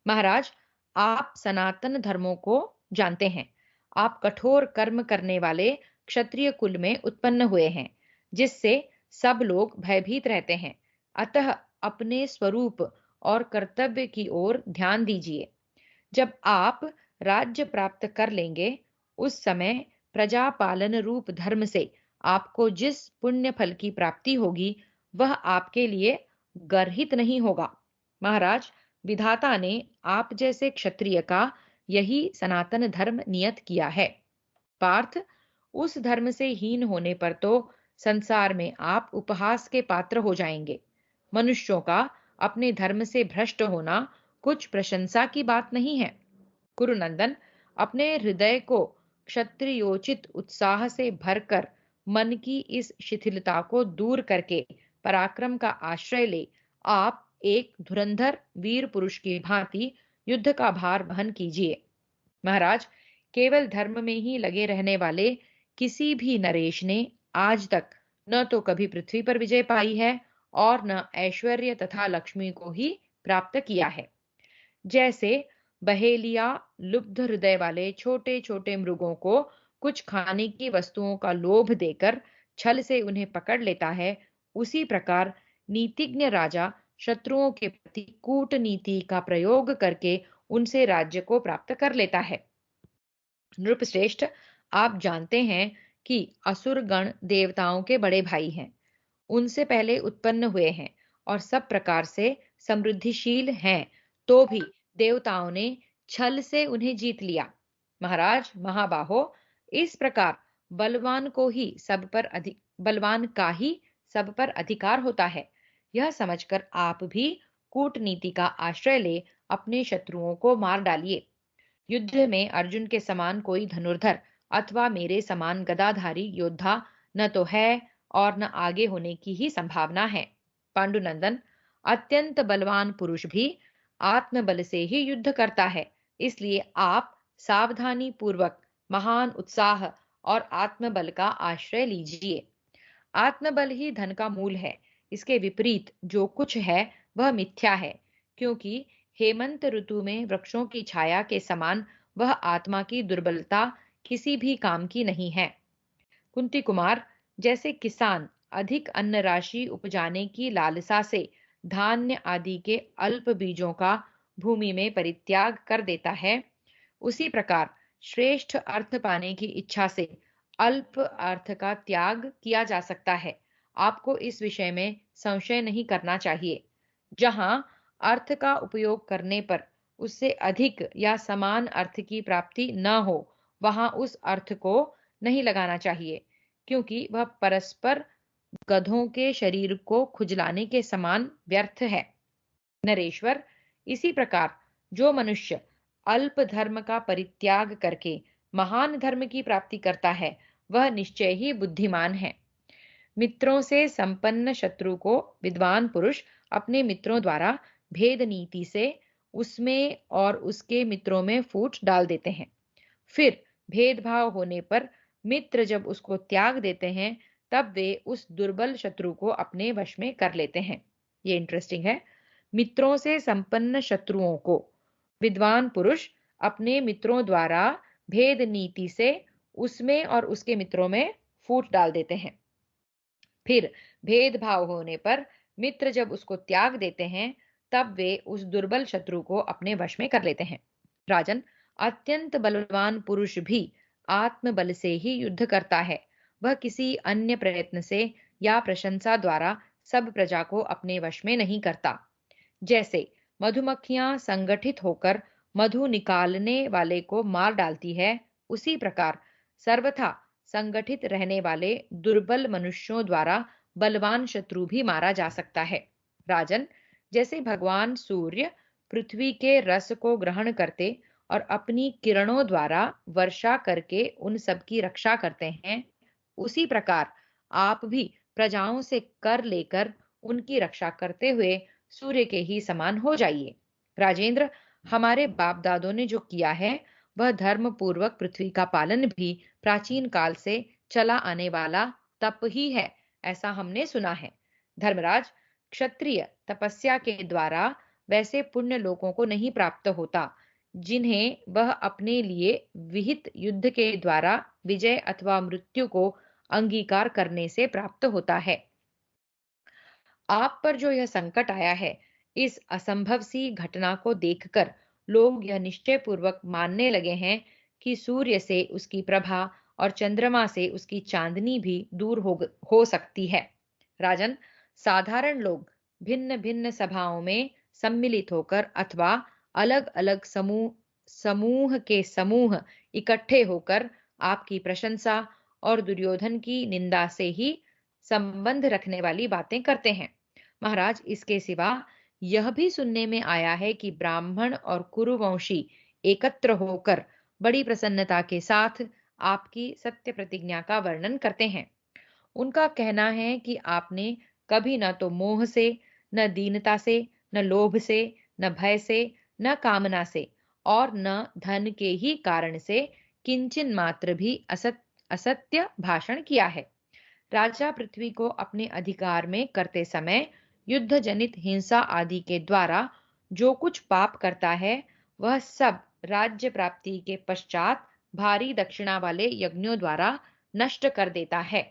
A: महाराज, आप सनातन धर्मों को जानते हैं। आप कठोर कर्म करने वाले क्षत्रिय कुल में उत्पन्न हुए हैं, जिससे सब लोग भयभीत रहते हैं। अतः अपने स्वरूप और कर्तव्य की ओर ध्यान दीजिए। जब आप राज्य प्राप्त कर लेंगे, उस समय प्रजा पालन रूप धर्म से आपको जिस पुण्य फल की प्राप्ति होगी, वह आपके लिए गर्हित नहीं होगा। महाराज, विधाता ने आप जैसे क्षत्रिय का यही सनातन धर्म नियत किया है। पार्थ, उस धर्म से हीन होने पर तो संसार में आप उपहास के पात्र हो जाएंगे। मनुष्यों का अपने धर्म से भ्रष्ट होना कुछ प्रशंसा की बात नहीं है। कुरुनंदन, अपने हृदय को क्षत्रियोचित उत्साह से भरकर मन की इस शिथिलता को दूर करके पराक्रम का आश्रय ले आप एक धुरंधर वीर पुरुष की भांति युद्ध का भार वहन कीजिए। महाराज, केवल धर्म में ही लगे रहने वाले किसी भी नरेश ने आज तक न तो कभी पृथ्वी पर विजय पाई है और न ऐश्वर्य तथा लक्ष्मी को ही प्राप्त किया है। जैसे बहेलिया लुब्ध हृदय वाले छोटे छोटे मृगों को कुछ खाने की वस्तुओं का लोभ देकर छल से उन्हें पकड़ लेता है, उसी प्रकार नीतिज्ञ राजा शत्रुओं के प्रति कूटनीति का प्रयोग करके उनसे राज्य को प्राप्त कर लेता है। नृपश्रेष्ठ, आप जानते हैं कि असुर गण देवताओं के बड़े भाई हैं, उनसे पहले उत्पन्न हुए हैं और सब प्रकार से समृद्धिशील हैं, तो भी देवताओं ने छल से उन्हें जीत लिया। महाराज महाबाहो, इस प्रकार बलवान का ही सब पर अधिकार होता है। यह समझकर आप भी कूटनीति का आश्रय ले अपने शत्रुओं को मार डालिए। युद्ध में अर्जुन के समान कोई धनुर्धर अथवा मेरे समान गदाधारी योद्धा न तो है और न आगे होने की ही संभावना है। पांडुनंदन, अत्यंत बलवान पुरुष भी आत्मबल से ही युद्ध करता है, इसलिए आप सावधानी पूर्वक महान उत्साह और आत्मबल का आश्रय लीजिए। आत्मबल ही धन का मूल है। इसके विपरीत जो कुछ है वह मिथ्या है, क्योंकि हेमंत ऋतु में वृक्षों की छाया के समान वह आत्मा की दुर्बलता किसी भी काम की नहीं है। कुंती कुमार, जैसे किसान अधिक अन्न राशि उपजाने की लालसा से धान्य आदि के अल्प बीजों का भूमि में परित्याग कर देता है, उसी प्रकार श्रेष्ठ अर्थ पाने की इच्छा से अल्प अर्थ का त्याग किया जा सकता है। आपको इस विषय में संशय नहीं करना चाहिए। जहां अर्थ का उपयोग करने पर उससे अधिक या समान अर्थ की प्राप्ति न हो, वहां उस अर्थ को नहीं लगाना चाहिए, क्योंकि वह परस्पर गधों के शरीर को खुजलाने के समान व्यर्थ है। नरेश्वर, इसी प्रकार जो मनुष्य अल्प धर्म का परित्याग करके महान धर्म की प्राप्ति करता है, वह निश्चय ही बुद्धिमान है। मित्रों से संपन्न शत्रु को विद्वान पुरुष अपने मित्रों द्वारा भेद नीति से उसमें और उसके मित्रों में फूट डाल देते हैं। फिर भेदभाव होने पर मित्र जब उसको त्याग देते हैं, तब वे उस दुर्बल शत्रु को अपने वश में कर लेते हैं। ये इंटरेस्टिंग है। मित्रों से संपन्न शत्रुओं को विद्वान पुरुष अपने मित्रों द्वारा भेद नीति से उसमें और उसके मित्रों में फूट डाल देते हैं। फिर भेदभाव होने पर मित्र जब उसको त्याग देते हैं, तब वे उस दुर्बल शत्रु को अपने वश में कर लेते हैं। राजन, अत्यंत बलवान पुरुष भी आत्मबल से ही युद्ध करता है। वह किसी अन्य प्रयत्न से या प्रशंसा द्वारा सब प्रजा को अपने वश में नहीं करता। जैसे मधुमक्खियां संगठित होकर मधु निकालने वाले को मार डालती है, उसी प्रकार सर्वथा संगठित रहने वाले दुर्बल मनुष्यों द्वारा बलवान शत्रु भी मारा जा सकता है। राजन, जैसे भगवान सूर्य पृथ्वी के रस को ग्रहण करते और अपनी किरणों द्वारा वर्षा करके उन सब की रक्षा करते हैं, उसी प्रकार आप भी प्रजाओं से कर लेकर उनकी रक्षा करते हुए सूर्य के ही समान हो जाइए। राजेंद्र, हमारे बाप दादों ने जो किया है, वह धर्म पूर्वक पृथ्वी का पालन भी प्राचीन काल से चला आने वाला तप ही है, ऐसा हमने सुना है। धर्मराज, क्षत्रिय तपस्या के द्वारा वैसे पुण्य लोगों को नहीं प्राप्त होता, जिन्हें वह अपने लिए विहित युद्ध के द्वारा विजय अथवा मृत्यु को अंगीकार करने से प्राप्त होता है। आप पर जो यह संकट आया है, इस असंभव सी घटना को देखकर लोग यह निश्चय पूर्वक मानने लगे हैं कि सूर्य से उसकी प्रभा और चंद्रमा से उसकी चांदनी भी दूर हो सकती है। राजन, साधारण लोग भिन्न भिन्न सभाओं में सम्मिलित होकर अथवा अलग अलग समूह समूह के समूह इकट्ठे होकर आपकी प्रशंसा और दुर्योधन की निंदा से ही संबंध रखने वाली बातें करते हैं। महाराज, इसके सिवा यह भी सुनने में आया है कि ब्राह्मण और कुरुवंशी एकत्र होकर बड़ी प्रसन्नता के साथ आपकी सत्य प्रतिज्ञा का वर्णन करते हैं। उनका कहना है कि आपने कभी न तो मोह से, न दीनता से, न लोभ से, न भय से, न कामना से और न धन के ही कारण से किंचन मात्र भी असत्य भाषण किया है। राजा पृथ्वी को अपने अधिकार में करते समय युद्ध जनित हिंसा आदि के द्वारा जो कुछ पाप करता है, वह सब राज्य प्राप्ति के पश्चात भारी दक्षिणा वाले यज्ञों द्वारा नष्ट कर देता है।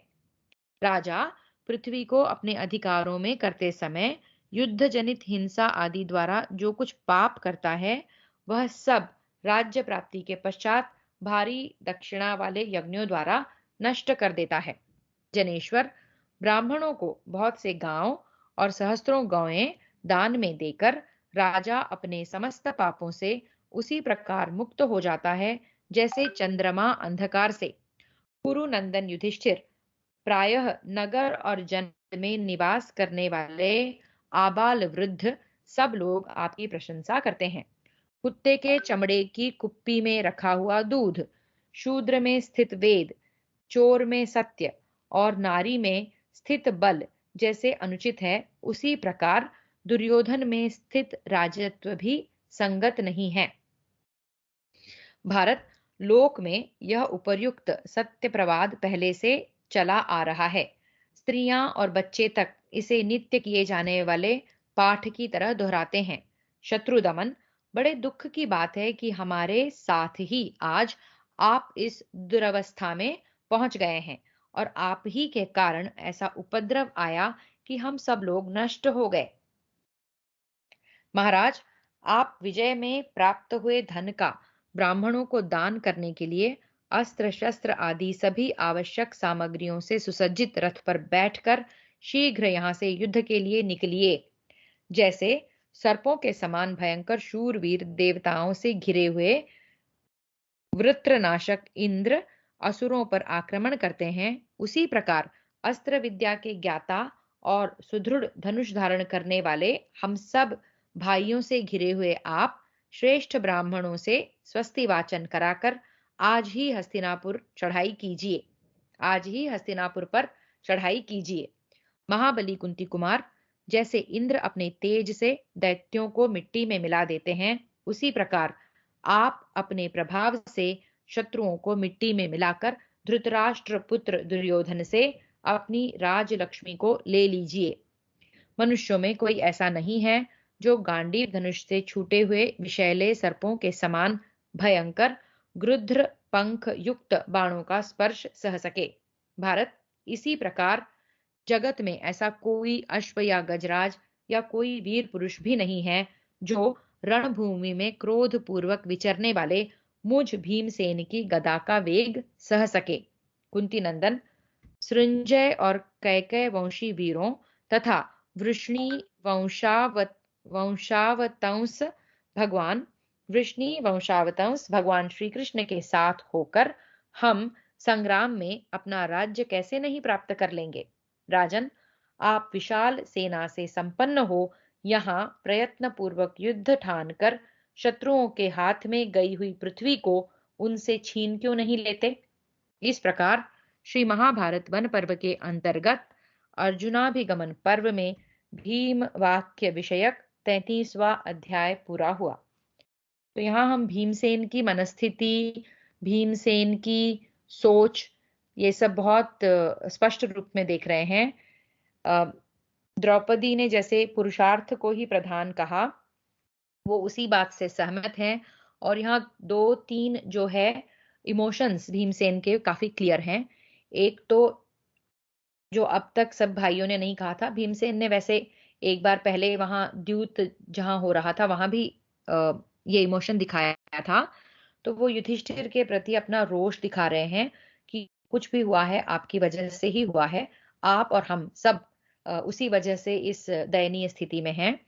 A: राजा पृथ्वी को अपने अधिकारों में करते समय युद्ध जनित हिंसा आदि द्वारा जो कुछ पाप करता है, वह सब राज्य प्राप्ति के पश्चात भारी दक्षिणा वाले यज्ञों द्वारा नष्ट कर देता है। जनेश्वर, ब्राह्मणों को बहुत से गांव और सहस्त्रों गौएं दान में देकर राजा अपने समस्त पापों से उसी प्रकार मुक्त हो जाता है, जैसे चंद्रमा अंधकार से। कुरुनंदन युधिष्ठिर प्रायः नगर और जन में निवास करने वाले आबाल वृद्ध सब लोग आपकी प्रशंसा करते हैं। कुत्ते के चमड़े की कुप्पी में रखा हुआ दूध, शूद्र में स्थित वेद, चोर में सत्य और नारी में स्थित बल जैसे अनुचित है, उसी प्रकार दुर्योधन में स्थित राजत्व भी संगत नहीं है। भारत लोक में यह उपर्युक्त सत्य प्रवाद पहले से चला आ रहा है। स्त्रियां और बच्चे तक इसे नित्य किए जाने वाले पाठ की तरह दोहराते हैं। शत्रु दमन, बड़े दुख की बात है कि हमारे साथ ही आज आप इस दुरवस्था में पहुंच गए हैं और आप ही के कारण ऐसा उपद्रव आया कि हम सब लोग नष्ट हो गए। महाराज, आप विजय में प्राप्त हुए धन का ब्राह्मणों को दान करने के लिए अस्त्र शस्त्र आदि सभी आवश्यक सामग्रियों से सुसज्जित रथ पर बैठकर शीघ्र यहाँ से युद्ध के लिए निकलिए। जैसे सर्पों के समान भयंकर शूरवीर देवताओं से घिरे हुए वृत्रनाशक इंद्र असुरों पर आक्रमण करते हैं, उसी प्रकार अस्त्र विद्या के ज्ञाता और सुदृढ़ धनुष धारण करने वाले हम सब भाइयों से घिरे हुए आप श्रेष्ठ ब्राह्मणों से स्वस्ति वाचन कराकर आज ही हस्तिनापुर चढ़ाई कीजिए। आज ही हस्तिनापुर पर चढ़ाई कीजिए। महाबली कुंती कुमार, जैसे इंद्र अपने तेज से दैत्यों को मिट्टी में मिला देते हैं, उसी प्रकार आप अपने प्रभाव से शत्रुओं को मिट्टी में मिलाकर धृतराष्ट्र पुत्र दुर्योधन से अपनी राजलक्ष्मी को ले लीजिए। मनुष्यों में कोई ऐसा नहीं है जो गांडीव धनुष से छूटे हुए विषैले सर्पों के समान भयंकर गृध्र पंख युक्त बाणों का स्पर्श सह सके। भारत, इसी प्रकार जगत में ऐसा कोई अश्व या गजराज या कोई वीर पुरुष भी नहीं है जो रणभूमि में क्रोध पूर्वक विचरने वाले मुझ भीमसेन की गदा का वेग सह सके। कुंती नंदन, सृंजय और कैकय वंशी वीरों तथा वृष्णि वंशावतंस भगवान भगवान श्री कृष्ण के साथ होकर हम संग्राम में अपना राज्य कैसे नहीं प्राप्त कर लेंगे। राजन, आप विशाल सेना से संपन्न हो यहाँ प्रयत्न पूर्वक युद्ध ठानकर शत्रुओं के हाथ में गई हुई पृथ्वी को उनसे छीन क्यों नहीं लेते। इस प्रकार श्री महाभारत वन पर्व के अंतर्गत अर्जुनाभिगमन पर्व में भीम वाक्य विषयक 33वां अध्याय पूरा हुआ। तो यहाँ हम भीमसेन की मनस्थिति, भीमसेन की सोच, ये सब बहुत स्पष्ट रूप में देख रहे हैं। द्रौपदी ने जैसे पुरुषार्थ को ही प्रधान कहा, वो उसी बात से सहमत हैं। और यहाँ 2-3 जो है इमोशंस भीमसेन के काफी क्लियर हैं। एक तो जो अब तक सब भाइयों ने नहीं कहा था, भीमसेन ने वैसे एक बार पहले वहां द्यूत जहां हो रहा था वहां भी ये इमोशन दिखाया था। तो वो युधिष्ठिर के प्रति अपना रोष दिखा रहे हैं कि कुछ भी हुआ है आपकी वजह से ही हुआ है, आप और हम सब उसी वजह से इस दयनीय स्थिति में हैं।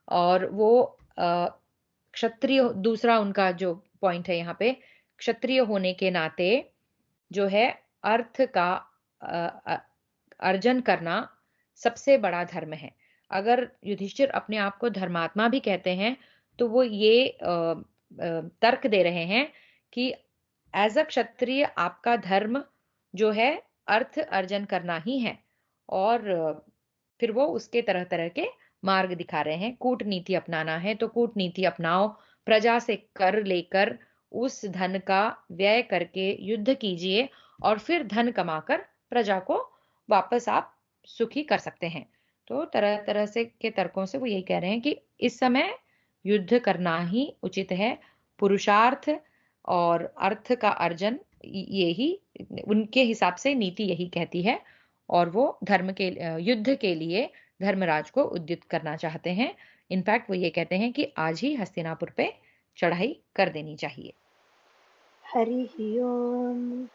A: और वो क्षत्रिय, दूसरा उनका जो पॉइंट है यहाँ पे, क्षत्रिय होने के नाते जो है अर्थ का अर्जन करना सबसे बड़ा धर्म है। अगर युधिष्ठिर अपने आप को धर्मात्मा भी कहते हैं तो वो ये तर्क दे रहे हैं कि एज अ क्षत्रिय आपका धर्म जो है अर्थ अर्जन करना ही है। और फिर वो उसके तरह तरह के मार्ग दिखा रहे हैं। कूटनीति अपनाना है तो कूटनीति अपनाओ, प्रजा से कर लेकर उस धन का व्यय करके युद्ध कीजिए और फिर धन कमाकर प्रजा को वापस आप सुखी कर सकते हैं। तो तरह तरह से के तर्कों से वो यही कह रहे हैं कि इस समय युद्ध करना ही उचित है। पुरुषार्थ और अर्थ का अर्जन, ये ही उनके हिसाब से नीति यही कहती है। और वो धर्म के युद्ध के लिए धर्मराज को उद्युक्त करना चाहते हैं। इनफैक्ट वो ये कहते हैं कि आज ही हस्तिनापुर पे चढ़ाई कर देनी चाहिए।
B: हरि ओम।